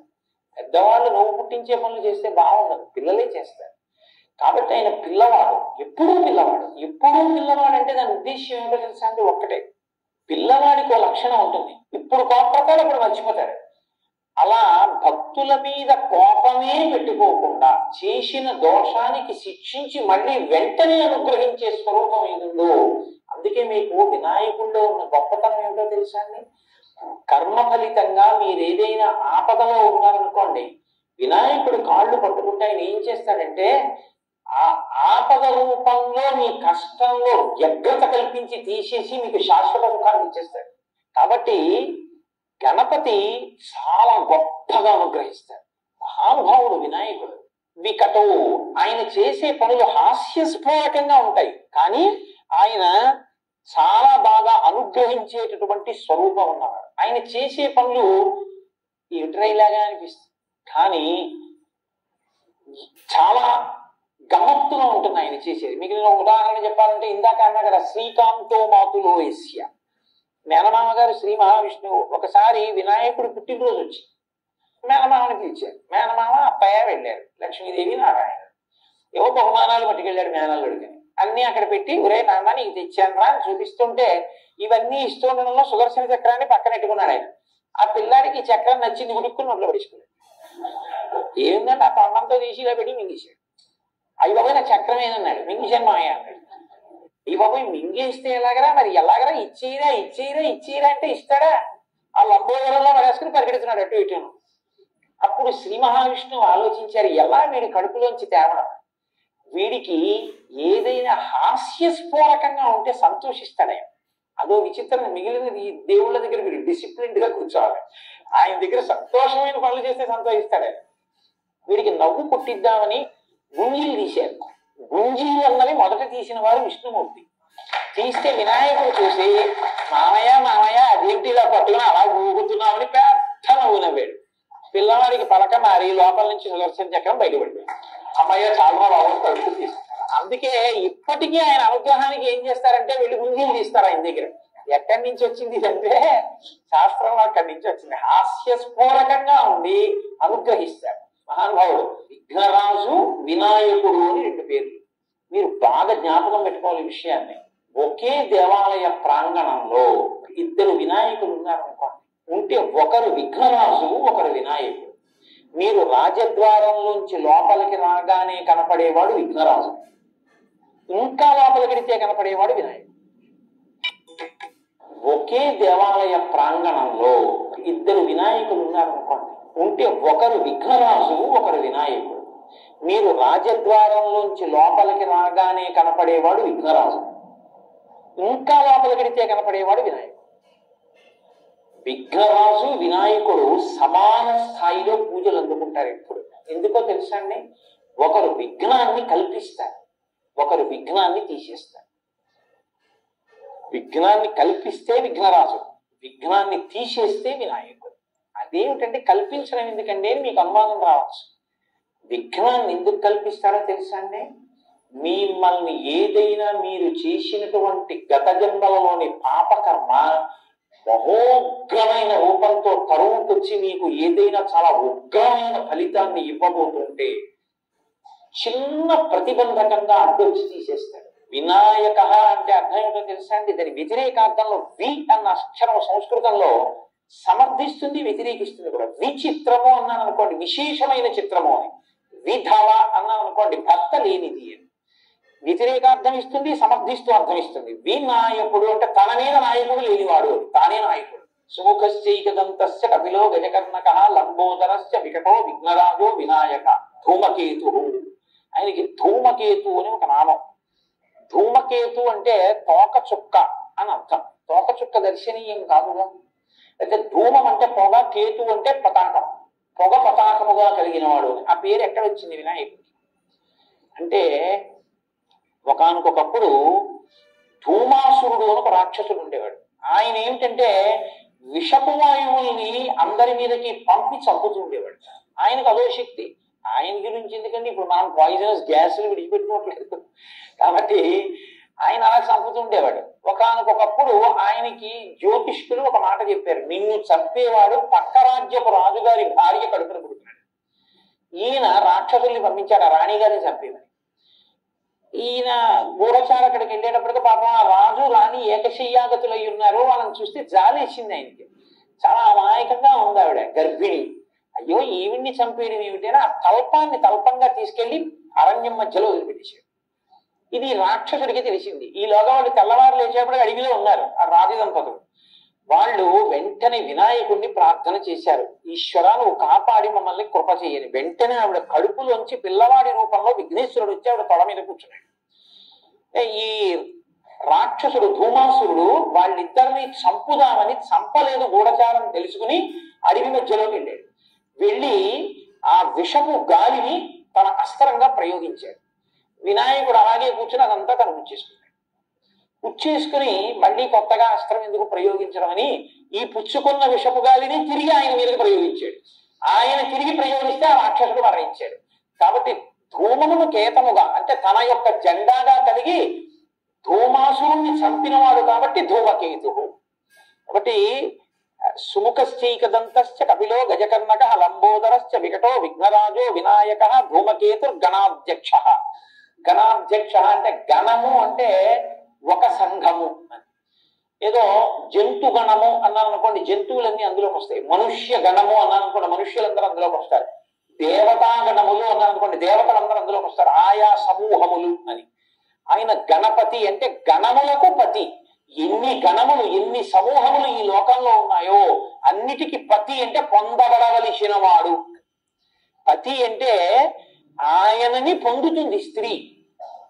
పెద్దవాళ్ళు నవ్వు పుట్టించే పనులు చేస్తే బాగుండదు, పిల్లలే చేస్తారు. కాబట్టి ఆయన పిల్లవాడు, ఎప్పుడూ పిల్లవాడు. ఎప్పుడూ పిల్లవాడు అంటే దాని ఉద్దేశం ఏమిటో తెలుసా అంటే ఒక్కటే, పిల్లవాడికి ఒక లక్షణం ఉంటుంది, ఇప్పుడు కోపడతాడు, అప్పుడు మర్చిపోతాడు. అలా భక్తుల మీద కోపమే పెట్టుకోకుండా చేసిన దోషానికి శిక్షించి మళ్ళీ వెంటనే అనుగ్రహించే స్వరూపం ఏదుందో. అందుకే మీకు వినాయకుడిలో ఉన్న గొప్పతనం ఏమిటో తెలుసా అండి? కర్మ ఫలితంగా మీరు ఏదైనా ఆపదలో ఉన్నారనుకోండి, వినాయకుడు కాళ్ళు పట్టుకుంటే ఆయన ఏం చేస్తాడంటే ఆ ఆపద రూపంలో మీ కష్టంలో వ్యగ్రత కల్పించి తీసేసి మీకు శాశ్వత సుఖాన్ని ఇచ్చేస్తాడు. కాబట్టి గణపతి చాలా గొప్పగా అనుగ్రహిస్తాడు. మహానుభావుడు వినాయకుడు. వికటో, ఆయన చేసే పనులు హాస్యస్ఫోరకంగా ఉంటాయి, కానీ ఆయన చాలా బాగా అనుగ్రహించేటటువంటి స్వరూపం ఉన్నవాడు. ఆయన చేసే పనులు ఏమిట్రైలాగా అనిపిస్తుంది, కానీ చాలా గమ్మత్తుగా ఉంటుంది ఆయన చేసేది. మీకు నేను ఉదాహరణ చెప్పాలంటే, ఇందాక అన్నా కదా శ్రీకాంతో మాతులో యస్య, మేనమామ గారు శ్రీ మహావిష్ణువు ఒకసారి వినాయకుడు పుట్టినరోజు వచ్చి మేనమామని పిలిచారు. మేనమామ అత్తయ్య వెళ్ళారు, లక్ష్మీదేవి నారాయణ ఏవో బహుమానాలు పట్టుకెళ్ళాడు మేనల్లుడికి. అన్ని అక్కడ పెట్టి, ఒరే నాన్న నీకు తెచ్చాను రా అని చూపిస్తుంటే, ఇవన్నీ ఇస్తూ ఉండడంలో సుదర్శన చక్రాన్ని పక్కనెట్టుకున్నాడు ఆయన. ఆ పిల్లాడికి ఈ చక్రం నచ్చింది, ఉడుక్కుని నోట్లో పడేసుకున్నాడు. ఏమిందంటే ఆ తొండంతో తీసి ఇలా పెట్టి మింగేశాడు. అవి బాబోయ్ నా చక్రం ఏదన్నాడు, మింగేశాను మాయ అన్నాడు. ఈ బాబోయ్ మింగేస్తే ఎలాగరా, మరి ఎలాగరా, ఇచ్చేయరా ఇచ్చేయరా ఇచ్చేయరా అంటే ఇస్తాడా? ఆ లంబోదరంలో పడేసుకుని పరిగెడుతున్నాడు అటు ఇటును. అప్పుడు శ్రీ మహావిష్ణువు ఆలోచించారు, ఎలా వీడి కడుపులోంచి తేవడం, వీడికి ఏదైనా హాస్యస్ఫోరకంగా ఉంటే సంతోషిస్తాడే. అదో విచిత్రం, మిగిలిన దేవుళ్ళ దగ్గర మీరు డిసిప్లిన్డ్ గా కూర్చోవాలి, ఆయన దగ్గర సంతోషమైన పనులు చేస్తే సంతోషిస్తాడే. వీడికి నవ్వు పుట్టిద్దామని గుంజీలు తీశారు. గుంజీలు అన్నవి మొదట తీసిన వారు విష్ణుమూర్తి. తీస్తే వినాయకుడు చూసి, మామయ్య మామయ్య అదేమిటి ఇలా పట్టుకుని అలా ఊగుతున్నామని పెద్ద నవ్వు నవ్వాడు. పిల్లవాడికి పలక మారి లోపల నుంచి సుదర్శన చక్రం బయటపడిపోయింది. అమ్మాయి చాలా బాగుంది కడుపు తీసుకుంటారు. అందుకే ఇప్పటికీ ఆయన అనుగ్రహానికి ఏం చేస్తారంటే వెళ్ళి గుంజీలు తీస్తారు ఆయన దగ్గర. ఎక్కడి నుంచి వచ్చింది అంటే శాస్త్రంలో అక్కడి నుంచి వచ్చింది. హాస్యస్ఫోరకంగా ఉండి అనుగ్రహిస్తారు మహానుభావుడు. విఘ్నరాజు వినాయకుడు అని రెండు పేర్లు. మీరు బాగా జ్ఞాపకం పెట్టుకోవాలి ఈ విషయాన్ని. ఒకే దేవాలయ ప్రాంగణంలో ఇద్దరు వినాయకులు ఉన్నారనుకోండి, ఉంటే ఒకరు విఘ్నరాజు ఒకరు వినాయకుడు. మీరు రాజద్వారంలోంచి లోపలికి రాగానే కనపడేవాడు విఘ్నరాజు, ఇంకా లోపలికి కనపడేవాడు వినాయకుడు. ఒకే దేవాలయ ప్రాంగణంలో ఇద్దరు వినాయకులు ఉన్నారనుకోండి, ఉంటే ఒకరు విఘ్నరాజు ఒకరు వినాయకుడు. మీరు రాజద్వారంలోంచి లోపలికి రాగానే కనపడేవాడు విఘ్నరాజు, ఇంకా లోపలికి కనపడేవాడు వినాయకుడు. విఘ్నరాజు వినాయకుడు సమాన స్థాయిలో పూజలు అందుకుంటారు ఎప్పుడు. ఎందుకో తెలుసా అండి? ఒకరు విఘ్నాన్ని కల్పిస్తారు, ఒకరు విఘ్నాన్ని తీసేస్తారు. విఘ్నాన్ని కల్పిస్తే విఘ్నరాజు, విఘ్నాన్ని తీసేస్తే వినాయకుడు. అదేమిటంటే కల్పించడం ఎందుకండి అని మీకు అనుమానం రావచ్చు. విఘ్నాన్ని ఎందుకు కల్పిస్తారో తెలుసా అండి? మిమ్మల్ని ఏదైనా మీరు చేసినటువంటి గత జన్మలలోని పాపకర్మ మహోగ్రమైన రూపంతో తరువుకొచ్చి మీకు ఏదైనా చాలా ఉగ్రమైన ఫలితాన్ని ఇవ్వబోతుంటే చిన్న ప్రతిబంధకంగా అడ్డొచ్చి తీసేస్తాడు. వినాయక అంటే అర్థం ఏంటో తెలుసా అండి? దాని వ్యతిరేకార్థంలో వి అన్న అక్షరం సంస్కృతంలో సమర్థిస్తుంది, వ్యతిరేకిస్తుంది కూడా. విచిత్రము అన్నాను అనుకోండి, విశేషమైన చిత్రము అని. విధవ అన్నాను అనుకోండి, భర్త లేనిది అని. వ్యతిరేకార్థం ఇస్తుంది, సమర్థిస్తూ అర్థం ఇస్తుంది. వినాయకుడు అంటే తన మీద నాయకుడు లేనివాడు, తానే నాయకుడు. సుముఖశ్చైకదంతస్య కపిలో గజకర్ణక లంబోదరస్య వికటో విఘ్నరాజో వినాయక. ధూమకేతు, ఆయనకి ధూమకేతు అని ఒక నామం. ధూమకేతు అంటే తోక చుక్క అని అర్థం. తోక చుక్క దర్శనీయం కాదుగా. అయితే ధూమం అంటే పొగ, కేతు అంటే పతాకం, పొగ పతాకముగా కలిగిన వాడు. ఆ పేరు ఎక్కడ వచ్చింది వినాయకుడికి అంటే, ఒకానొకప్పుడు ధూమాసురుడు అని ఒక రాక్షసుడు ఉండేవాడు. ఆయన ఏమిటంటే విషపు వాయువుల్ని అందరి మీదకి పంపి చంపుతుండేవాడు. ఆయనకు అదో శక్తి. ఆయన గురించి ఎందుకంటే ఇప్పుడు మనం పాయిజనస్ గ్యాసులు విడిచిపెట్టుకోవట్లేదు కాబట్టి ఆయన అలా చంపుతుండేవాడు. ఒకానొకప్పుడు ఆయనకి జ్యోతిష్కులు ఒక మాట చెప్పారు, నిన్ను చంపేవాడు పక్క రాజ్యపు రాజుగారి భార్య కడుపున పుడుతున్నాడు. ఈయన రాక్షసుల్ని పంపించాడు ఆ రాణిగారిని చంపేమని. ఈయన గూఢచార అక్కడికి వెళ్ళేటప్పటికి పాపం ఆ రాజు రాణి ఏకశయ్యాగతులు అయి ఉన్నారు. వాళ్ళని చూస్తే జాలేసింది ఆయనకి. చాలా అమాయకంగా ఉంది ఆవిడ, గర్భిణి. అయ్యో ఈవిడ్ని చంపేయడం ఏమిటైనా ఆ తల్పాన్ని తల్పంగా తీసుకెళ్లి అరణ్యం మధ్యలో వదిలిపెట్టేశాడు. ఇది రాక్షసుడికి తెలిసింది. ఈలోగా వాళ్ళు తెల్లవారు లేచేపటికి అడవిలో ఉన్నారు ఆ రాజు దంపతులు. వాళ్ళు వెంటనే వినాయకుడిని ప్రార్థన చేశారు, ఈశ్వర నువ్వు కాపాడి మమ్మల్ని కృప చేయని. వెంటనే ఆవిడ కడుపులోంచి పిల్లవాడి రూపంలో విఘ్నేశ్వరుడు వచ్చి ఆవిడ తొడ మీద కూర్చున్నాడు. ఈ రాక్షసుడు ధూమాసురుడు వాళ్ళిద్దరిని చంపుదామని చంపలేదు గూఢచారం తెలుసుకుని అడవి మధ్యలోకి వెళ్ళాడు. వెళ్ళి ఆ విషపు గాలిని తన అస్త్రంగా ప్రయోగించాడు. వినాయకుడు అలాగే కూర్చుని అదంతా తను ఉచ్చేసుకున్నాడు. ఉచ్చేసుకుని మళ్ళీ కొత్తగా అస్త్రం ఎందుకు ప్రయోగించడం అని ఈ పుచ్చుకున్న విషపు గాలిని తిరిగి ఆయన మీదకి ప్రయోగించాడు. ఆయన తిరిగి ప్రయోగిస్తే ఆ రాక్షసుడు మరణించాడు. కాబట్టి ధూమమును కేతముగా అంటే తన యొక్క జెండాగా కలిగి ధూమాసురుణ్ణి చంపినవాడు కాబట్టి ధూమకేతు. కాబట్టి సుముఖశ్చైకదంతశ్చ కపిలో గజకర్ణక లంబోదరశ్చ వికటో విఘ్నరాజో వినాయక ధూమకేతుర్ గణాధ్యక్ష. గణాధ్యక్ష అంటే గణము అంటే ఒక సంఘము. ఏదో జంతు గణము అన్నాను అనుకోండి, జంతువులన్నీ అందులోకి వస్తాయి. మనుష్య గణము అన్నాను అనుకోండి, మనుష్యులందరూ అందులోకి వస్తారు. దేవతా గణములు అన్నాను అనుకోండి, దేవతలందరూ అందులోకి వస్తారు. ఆయా సమూహములు అని. ఆయన గణపతి అంటే గణములకు పతి. ఎన్ని గణములు ఎన్ని సమూహములు ఈ లోకంలో ఉన్నాయో అన్నిటికీ పతి అంటే పొందబడవలసిన వాడు. పతి అంటే ఆయనని పొందుతుంది స్త్రీ,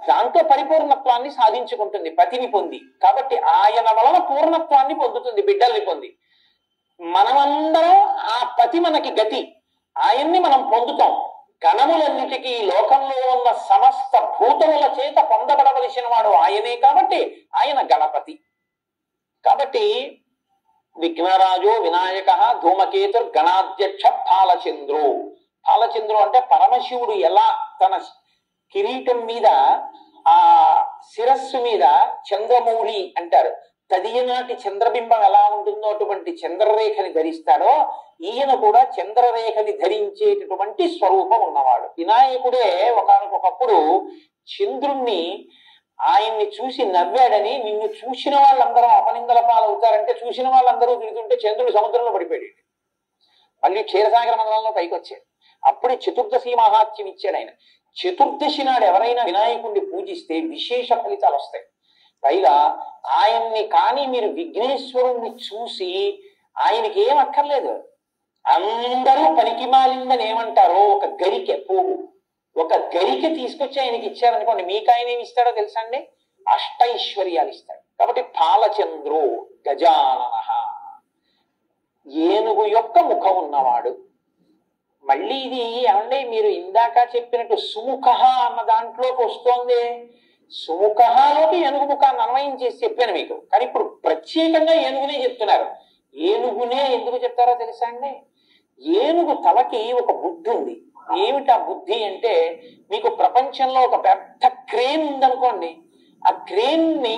దాంతో పరిపూర్ణత్వాన్ని సాధించుకుంటుంది పతిని పొంది. కాబట్టి ఆయన వలన పూర్ణత్వాన్ని పొందుతుంది, బిడ్డల్ని పొంది. మనమందరం ఆ పతి మనకి గతి, ఆయన్ని మనం పొందుతాం. గణములన్నిటికీ లోకంలో ఉన్న సమస్త భూతముల చేత పొందబడవలసిన వాడు ఆయనే, కాబట్టి ఆయన గణపతి. కాబట్టి విఘ్నరాజో వినాయక ధూమకేతుర్ గణాధ్యక్ష పాలచంద్రు. పాలచంద్రు అంటే పరమశివుడు ఎలా తన కిరీటం మీద ఆ శిరస్సు మీద చంద్రమౌళి అంటారు, తదియనాటి చంద్రబింబం ఎలా ఉంటుందో అటువంటి చంద్రరేఖని ధరిస్తాడో, ఈయన కూడా చంద్రరేఖని ధరించేటటువంటి స్వరూపం ఉన్నవాడు. వినాయకుడే ఒకనకొకప్పుడు చంద్రుణ్ణి ఆయన్ని చూసి నవ్వాడని, నిన్ను చూసిన వాళ్ళందరూ అపనిందల పాలవుతారంటే చూసిన వాళ్ళందరూ తిరుగుతుంటే చంద్రుడు సముద్రంలో పడిపోయాడు. మళ్ళీ క్షీరసాగర మండలంలో పైకి వచ్చాడు. అప్పుడే చతుర్దశి మహాత్యం ఇచ్చాడు ఆయన. చతుర్దశి నాడు ఎవరైనా వినాయకుడిని పూజిస్తే విశేష ఫలితాలు వస్తాయి. పైగా ఆయన్ని కానీ మీరు విఘ్నేశ్వరుణ్ణి చూసి ఆయనకి ఏం అక్కర్లేదు, అందరూ పనికి మాలిందని ఏమంటారో ఒక గరికె పోగు, ఒక గరికె తీసుకొచ్చి ఆయనకి ఇచ్చారనుకోండి, మీకు ఆయన ఏమి ఇస్తాడో తెలుసా అండి? అష్టైశ్వర్యాలు ఇస్తాడు. కాబట్టి పాలచంద్రు గజానన, ఏనుగు యొక్క ముఖం ఉన్నవాడు. మళ్ళీ ఇది ఏమండి మీరు ఇందాక చెప్పినట్టు సుముఖ అన్న దాంట్లోకి వస్తోంది. సుముఖలోకి ఏనుగు ముఖాన్ని అన్వయం చేసి చెప్పాను మీకు, కానీ ఇప్పుడు ప్రత్యేకంగా ఏనుగునే చెప్తున్నారు. ఏనుగునే ఎందుకు చెప్తారో తెలుసా అండి? ఏనుగు తలకి ఒక బుద్ధి ఉంది. ఏమిటా బుద్ధి అంటే, మీకు ప్రపంచంలో ఒక పెద్ద క్రేన్ ఉందనుకోండి, ఆ క్రేన్ ని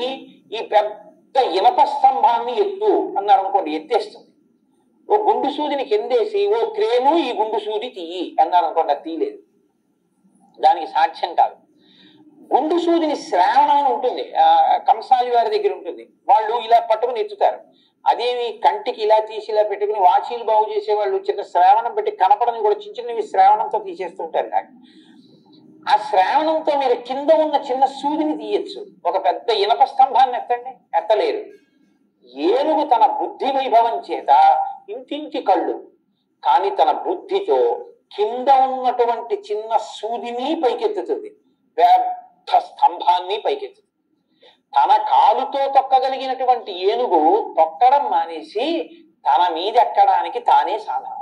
ఈ పెద్ద ఇనప స్తంభాన్ని ఎత్తు అన్నారు అనుకోండి, ఎత్తేస్తుంది. ఓ గుండు సూదిని కిందేసి ఓ క్రేను ఈ గుండు సూది తీయి అన్నారు అనుకోండి, అది తీయలేదు, దానికి సాక్ష్యం కాదు. గుండు సూదిని శ్రావణం అని ఉంటుంది, కంసాలి వారి దగ్గర ఉంటుంది, వాళ్ళు ఇలా పట్టుకుని ఎత్తుతారు. అదేమి కంటికి ఇలా తీసి ఇలా పెట్టుకుని వాచీలు బాగు చేసేవాళ్ళు చిన్న శ్రావణం పెట్టి కనపడని కూడా చిన్న చిన్నవి శ్రావణంతో తీసేస్తుంటారు. ఆ శ్రావణంతో మీరు కింద ఉన్న చిన్న సూదిని తీయచ్చు, ఒక పెద్ద ఇనప స్తంభాన్ని ఎత్తండి, ఎత్తలేరు. ఏనుగు తన బుద్ధి వైభవం చేత ఇంటింటి కళ్ళు, కానీ తన బుద్ధితో కింద ఉన్నటువంటి చిన్న సూదిని పైకెత్తుతుంది, పెద్ద స్తంభాన్ని పైకెత్తుతుంది. తన కాలుతో తొక్కగలిగినటువంటి ఏనుగు తొక్కడం మానేసి తన మీద ఎక్కడానికి తానే సాధన,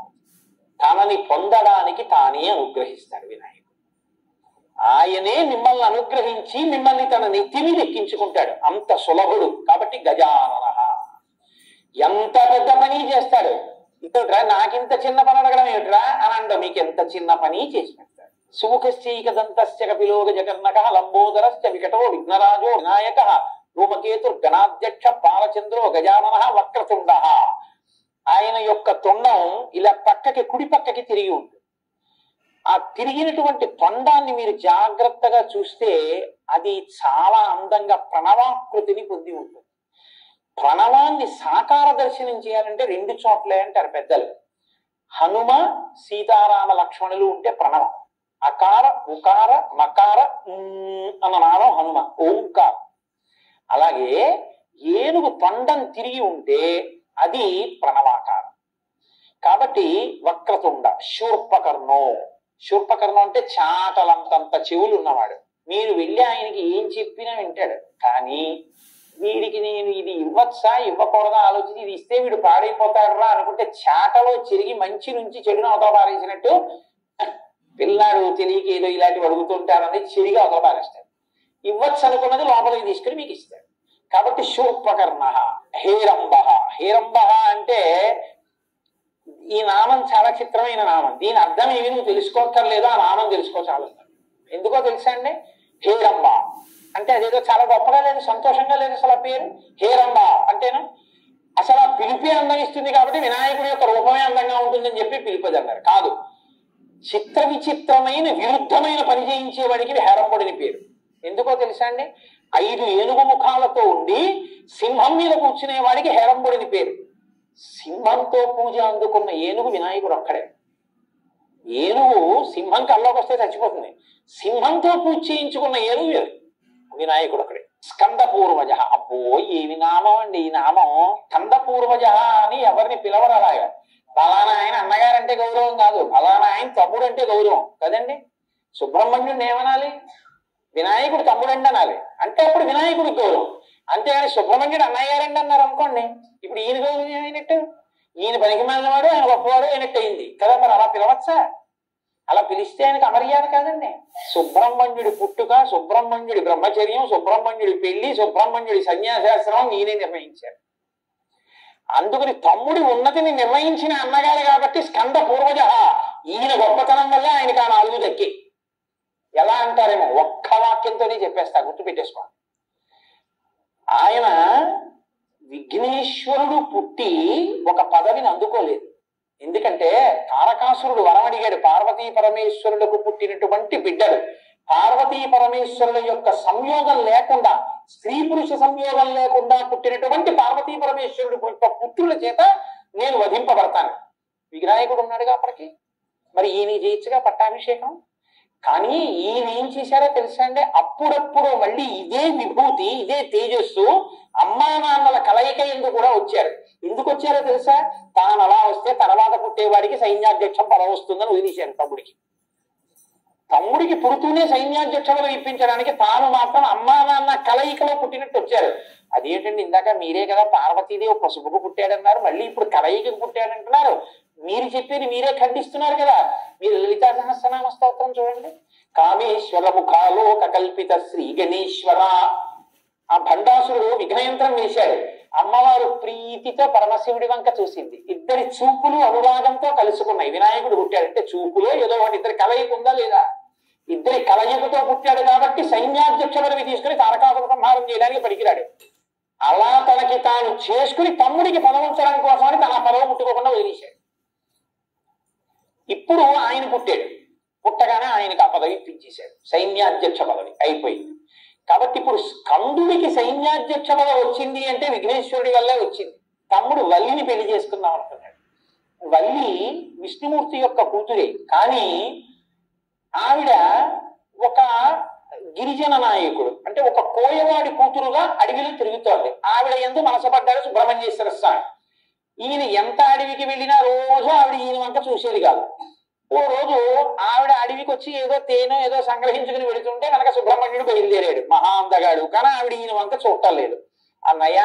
తనని పొందడానికి తానే అనుగ్రహిస్తాడు వినాయకుడు. ఆయనే మిమ్మల్ని అనుగ్రహించి మిమ్మల్ని తన నెత్తి మీద ఎక్కించుకుంటాడు, అంత సులభుడు. కాబట్టి గజానన, ఎంత పెద్ద పని చేస్తాడు. ఇతడురా నాకింత చిన్న పని అడగడం ఏమిట్రా అని అండ, మీకు ఎంత చిన్న పని చేసి పెడతాడు. సుముఖశ్చైక దంతస్య కపిలో గజకర్ణక లంబోదరశ్చ వికటో విఘ్నరాజో వినాయక ధూమకేతుర్ గణాధ్యక్ష పాలచంద్రో గజానన వక్రతుండ. ఆయన యొక్క తొండం ఇలా పక్కకి కుడి పక్కకి తిరిగి ఉంటుంది. ఆ తిరిగినటువంటి తొండాన్ని మీరు జాగ్రత్తగా చూస్తే అది చాలా అందంగా ప్రణవాకృతిని పొంది ఉంటుంది. ప్రణవాన్ని సాకార దర్శనం చేయాలంటే రెండు చోట్లే అంటారు పెద్దలు. హనుమ సీతారామ లక్ష్మణులు ఉంటే ప్రణవం, అకార ఉకార మకార అన్న నాదం హనుమ, ఓంకారం. అలాగే ఏనుగు తొండం తిరిగి ఉంటే అది ప్రణవాకారం. కాబట్టి వక్రతుండ శూర్పకర్ణో, శూర్పకర్ణం అంటే చాటలంతంత చెవులు ఉన్నవాడు. మీరు వెళ్ళి ఆయనకి ఏం చెప్పినా వింటాడు, కానీ వీడికి నేను ఇది ఇవ్వచ్చా ఇవ్వకూడదా ఆలోచించి ఇది ఇస్తే వీడు పాడైపోతాడురా అనుకుంటే చాటలో చెరిగి మంచి నుంచి చెడును అవతల పారేసినట్టు పిల్లాడు తెలియక ఏదో ఇలాంటివి అడుగుతుంటారని చెరిగి అవతల పారేస్తాడు. ఇవ్వచ్చు అనుకున్నది లోపలికి తీసుకుని మీకు ఇస్తాడు. కాబట్టి శూర్పకర్ణ హేరంబ. హేరంబ అంటే ఈ నామం చాలా చిత్రమైన నామం. దీని అర్థం ఏమి నువ్వు తెలుసుకోక్కర్లేదు, ఆ నామం తెలుసుకో చాలు. ఎందుకో తెలుసా అండి? హేరంబ అంటే అదేదో చాలా గొప్పగా లేదు, సంతోషంగా లేదు అసలు ఆ పేరు. హేరంబ అంటేనా అసలు ఆ పిలిపి అందం ఇస్తుంది, కాబట్టి వినాయకుడి యొక్క రూపమే అందంగా ఉంటుందని చెప్పి పిలిపది అన్నారు. కాదు, చిత్ర విచిత్రమైన విరుద్ధమైన పని చేయించేవాడికి హేరంబుడిని పేరు. ఎందుకో తెలుసా అండి? 5 ఏనుగు ముఖాలతో ఉండి సింహం మీద కూర్చునే వాడికి హేరంబుడిని పేరు. సింహంతో పూజ అందుకున్న ఏనుగు వినాయకుడు ఒక్కడే. ఏనుగు సింహం కల్లోకి వస్తే చచ్చిపోతుంది, సింహంతో పూజ చేయించుకున్న ఏనుగు వినాయకుడు ఒక్కడే. స్కంద పూర్వజ. అబ్బో ఏమి నామం అండి ఈ నామం! స్కంద పూర్వజ అని ఎవరిని పిలవరు అలాగా. ఫలానా ఆయన అన్నగారండి అంటే గౌరవం కాదు, ఫలానా ఆయన తమ్ముడు అంటే గౌరవం కదండి. సుబ్రహ్మణ్యుడిని ఏమనాలి? వినాయకుడు తమ్ముడు అండి అనాలి, అంటే అప్పుడు వినాయకుడికి గౌరవం. అంతేగాని సుబ్రహ్మణ్యుడు అన్నయ్య గారండి అన్నారు అనుకోండి, ఇప్పుడు ఈయన గౌరవం అయినట్టు, ఈయన పనికి మాలినవాడు ఆయన గొప్పవాడు అయినట్టు అయింది కదా. మరి అలా పిలవచ్చా? అలా పిలిస్తే ఆయనకు అమర్యాద కాదండి. సుబ్రహ్మణ్యుడి పుట్టుక, సుబ్రహ్మణ్యుడి బ్రహ్మచర్యం, సుబ్రహ్మణ్యుడి పెళ్లి, సుబ్రహ్మణ్యుడి సన్యాసాశ్రమం ఈయనే నిర్ణయించారు. అందుకని తమ్ముడి ఉన్నతిని నిర్ణయించిన అన్నగారు కాబట్టి స్కంద పూర్వజ, ఈయన గొప్పతనం వల్ల ఆయనకు ఆ 4 దక్కి. ఎలా అంటారేమో ఒక్క వాక్యంతోనే చెప్పేస్తా, గుర్తుపెట్టేసుకోండి. ఆయన విఘ్నేశ్వరుడు పుట్టి ఒక పదవిని అందుకోలేదు. ఎందుకంటే తారకాసురుడు వరం అడిగాడు, పార్వతీ పరమేశ్వరులకు పుట్టినటువంటి బిడ్డలు. పార్వతీ పరమేశ్వరుల యొక్క సంయోగం లేకుండా, స్త్రీ పురుష సంయోగం లేకుండా పుట్టినటువంటి పార్వతీ పరమేశ్వరుడు యొక్క పుత్రుల చేత నేను వధింపబడతాను. వినాయకుడు ఉన్నాడుగా అప్పటికి, మరి ఈయన చేయొచ్చుగా పట్టాభిషేకం. కానీ ఈయన ఏం చేశారో తెలుసా అండి, అప్పుడప్పుడు మళ్ళీ ఇదే విభూతి, ఇదే తేజస్సు అమ్మా నాన్నల కలయిక ఎందుకు కూడా వచ్చారు. ఎందుకు వచ్చారో తెలుసా? తాను అలా వస్తే తర్వాత పుట్టేవాడికి సైన్యాధ్యక్షం పదవి వస్తుందని వదిలేశారు తమ్ముడికి. తమ్ముడికి పుడుతూనే సైన్యాధ్యక్ష పదవి ఇప్పించడానికి తాను మాత్రం అమ్మా నాన్న కలయికలో పుట్టినట్టు వచ్చారు. అదేంటండి, ఇందాక మీరే కదా పార్వతీదేవి పసుపుకు పుట్టాడన్నారు, మళ్ళీ ఇప్పుడు కలయికకు పుట్టాడంటున్నారు. మీరు చెప్పేది మీరే ఖండిస్తున్నారు కదా. మీరు లలితా సహస్రనామ స్తోత్రం చూడండి. కామేశ్వర ముఖాలోక కల్పిత శ్రీ గణేశ్వర. ఆ భండాసురుడు విఘ్నయంత్రం వేశాడు, అమ్మవారు ప్రీతితో పరమశివుడి వంక చూసింది. ఇద్దరి చూపులు అనురాగంతో కలుసుకున్నాయి. వినాయకుడు పుట్టాడంటే చూపులో ఏదో ఒకటి ఇద్దరి కలయిక ఉందా లేదా? ఇద్దరి కలయికతో పుట్టాడు కాబట్టి సైన్యాధ్యక్ష పదవి తీసుకుని తారకాసుర సంహారం చేయడానికి పనికిరాడు. అలా తనకి తాను చేసుకుని తమ్ముడికి పదవించడం కోసమని తన పదవి ముట్టుకోకుండా వదిలేశాడు. ఇప్పుడు ఆయన పుట్టాడు, పుట్టగానే ఆయనకు ఆ పదవి ఇప్పించేశాడు, సైన్యాధ్యక్ష పదవి అయిపోయింది. కాబట్టి ఇప్పుడు స్కందుడికి సైన్యాధ్యక్ష పదవి వచ్చింది అంటే విఘ్నేశ్వరుడి వల్లే వచ్చింది. తమ్ముడు వల్లిని పెళ్లి చేసుకుందాం అనుకున్నాడు. వల్లి విష్ణుమూర్తి యొక్క కూతురే, కానీ ఆవిడ ఒక గిరిజన నాయకుడు, అంటే ఒక కోయవాడి కూతురుగా అడవిలో తిరుగుతోంది. ఆవిడ యందు మనసపడ్డాడు సుబ్రహ్మణ్యేశ్వర స్వామి. ఈయన ఎంత అడవికి వెళ్ళినా రోజు ఆవిడ ఈయన వంక చూసేది కాదు. ఓ రోజు ఆవిడ అడవికి వచ్చి ఏదో తేనె ఏదో సంగ్రహించుకుని వెళుతుంటే కనుక సుబ్రహ్మణ్యుడు బయలుదేరాడు, మహా అందగాడు. కానీ ఆవిడ ఈయన వంక చూడటం లేదు. అన్నయ్య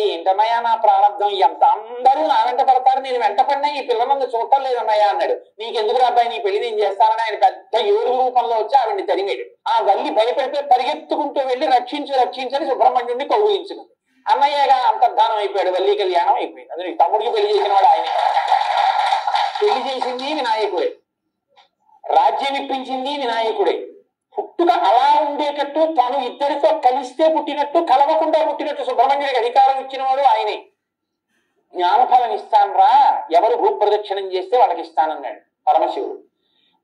ఏంటన్నయ్య నా ప్రారంభం, ఎంత అందరూ నా వెంట పడతారు, నేను వెంట పడినా ఈ పిల్లలందు చూడటం లేదు అన్నయ్య అన్నాడు. నీకెందుకు అబ్బాయి, నీ పెళ్లి నేను చేస్తానని ఆయన పెద్ద ఏడుగు రూపంలో వచ్చి ఆవిడ్ని తరిమేడు. ఆ వల్లి భయపడిపోయి పరిగెత్తుకుంటూ వెళ్ళి రక్షించని సుబ్రహ్మణ్యుడిని కౌగిలించుకుంది. అన్నయ్యగా అంతర్ధానం అయిపోయాడు, వల్లి కళ్యాణం అయిపోయింది. అందులో తమ్ముడికి పెళ్లి చేసిన వాడు ఆయన. పెళ్లి చేసింది వినాయకుడే, రాజ్యం ఇప్పించింది వినాయకుడే. పుట్టుక అలా ఉండేటట్టు, తాను ఇద్దరితో కలిస్తే పుట్టినట్టు, కలవకుండా పుట్టినట్టు సుబ్రహ్మణ్యుడికి అధికారం ఇచ్చిన వాడు ఆయనే. జ్ఞానఫలం ఇస్తానరా, ఎవరు భూప్రదక్షిణం చేస్తే వాళ్ళకి ఇస్తానన్నాడు పరమశివుడు.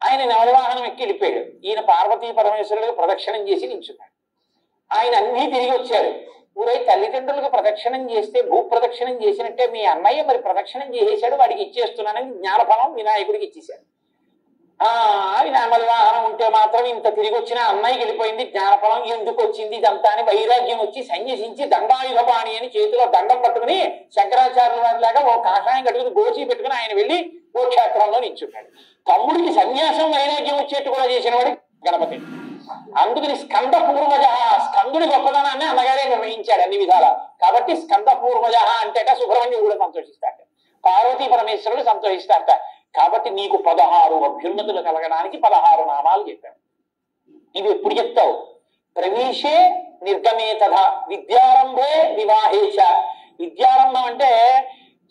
ఆయన నవవాహనం ఎక్కి వెళ్ళిపోయాడు. ఈయన పార్వతీ పరమేశ్వరులకు ప్రదక్షిణం చేసి నిల్చున్నాడు. ఆయన అన్నీ తిరిగి వచ్చారు. ఊరై తల్లిదండ్రులకు ప్రదక్షిణం చేస్తే భూప్రదక్షిణం చేసినట్టే మీ అన్నయ్య మరి ప్రదక్షిణం చేసేశాడు, వాడికి ఇచ్చేస్తున్నానని జ్ఞానఫలం వినాయకుడికి ఇచ్చేశాడు. వినామలవాహనం ఉంటే మాత్రం ఇంత తిరిగి వచ్చిన అన్నయ్యకి వెళ్ళిపోయింది, జ్ఞానఫలం ఎందుకు వచ్చింది ఇదంతా అని వైరాగ్యం వచ్చి సన్యసించి దండాయుధపాణి అని చేతిలో దండం పట్టుకుని శంకరాచార్యుల వారి లాగా ఓ కాషాయం కట్టుకుని గోచి పెట్టుకుని ఆయన వెళ్ళి ఓ క్షేత్రంలో నిల్చున్నాడు. తమ్ముడికి సన్యాసం వైరాగ్యం వచ్చేట్టు కూడా చేసిన వాడు గణపతి. అందుకని స్కంద పూర్వజ, స్కందుడి గొప్పదనాన్ని అన్నగారే నిర్ణయించాడు అన్ని విధాలా. కాబట్టి స్కంద పూర్వజ అంటేట సుబ్రహ్మణ్యుడు కూడా సంతోషిస్తాడు, పార్వతీ పరమేశ్వరుడు సంతోషిస్తారట. కాబట్టి నీకు 16 అభ్యున్నతులు కలగడానికి 16 నామాలు చెప్పాడు. ఇవి ఎప్పుడు చెప్తావు? ప్రవేశే నిర్గమే తథా విద్యారంభే వివాహేశ. విద్యారంభం అంటే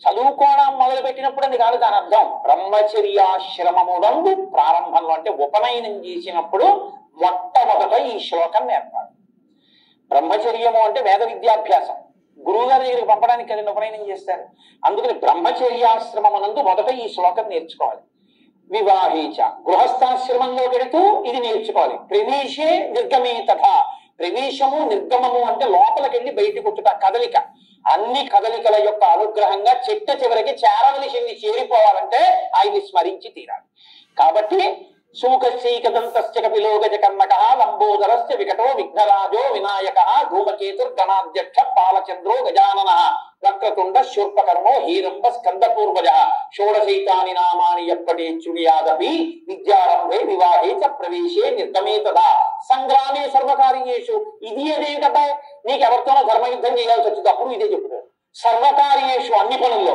చదువుకోవడం మొదలు పెట్టినప్పుడు అది కాదు, దాని అర్థం బ్రహ్మచర్యాశ్రమమునందు ప్రారంభంలో, అంటే ఉపనయనం చేసినప్పుడు మొట్టమొదట ఈ శ్లోకం నేర్పాలి. బ్రహ్మచర్యము అంటే వేద విద్యాభ్యాసం, గురువు గారి దగ్గరికి పంపడానికి కదండి ఉపనయనం చేస్తారు. అందుకని బ్రహ్మచర్యాశ్రమమునందు మొదట ఈ శ్లోకం నేర్చుకోవాలి. వివాహేచ, గృహస్థాశ్రమంలో పెడుతూ ఇది నేర్చుకోవాలి. ప్రవేశే నిర్గమే తథా, ప్రవేశము నిర్గమము అంటే లోపలికి వెళ్ళి బయటకు వచ్చుట, కదలిక. అన్ని కదలికల యొక్క అనుగ్రహంగా చిట్ట చివరికి చేరవలసింది చేరిపోవాలంటే ఆయన్ని స్మరించి తీరాలి. కాబట్టి శూకశీకదంతస్య కపిలో గజకర్ణకః లంబోదరస్య వికటో విఘ్నరాజో వినాయకః ధూమకేతుర్గణాధ్యక్ష పాలచంద్రో గజాననః వక్రతుండ శూర్పకర్మో హీరంబ స్కంద పూర్వజ షోడశైతాని నామాని ఎప్పటి చుడియాదపి విద్యారంభే వివాహే చ ప్రవేశే నిర్గమే తదా సంగ్రామే సర్వకార్యేషు. ఇది అదేంటంటే నీకు ఎవరితోనో ధర్మయుద్ధం చేయాల్సి వచ్చింది, అప్పుడు ఇదే చెప్పుకో. సర్వకార్యేషు అన్ని పనుల్లో,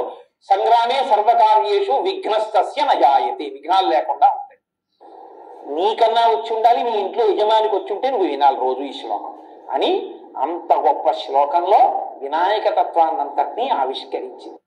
సంగ్రామే సర్వకార్యేషు విఘ్నస్తస్య నజాయతే, విఘ్నాలు లేకుండా ఉంటాయి. నీకన్నా వచ్చి ఉండాలి, నీ ఇంట్లో యజమానికి వచ్చి ఉంటే నువ్వు వినాలి రోజు ఈ శ్లోకం అని అంత గొప్ప శ్లోకంలో వినాయక తత్వాన్నంతటినీ ఆవిష్కరించింది.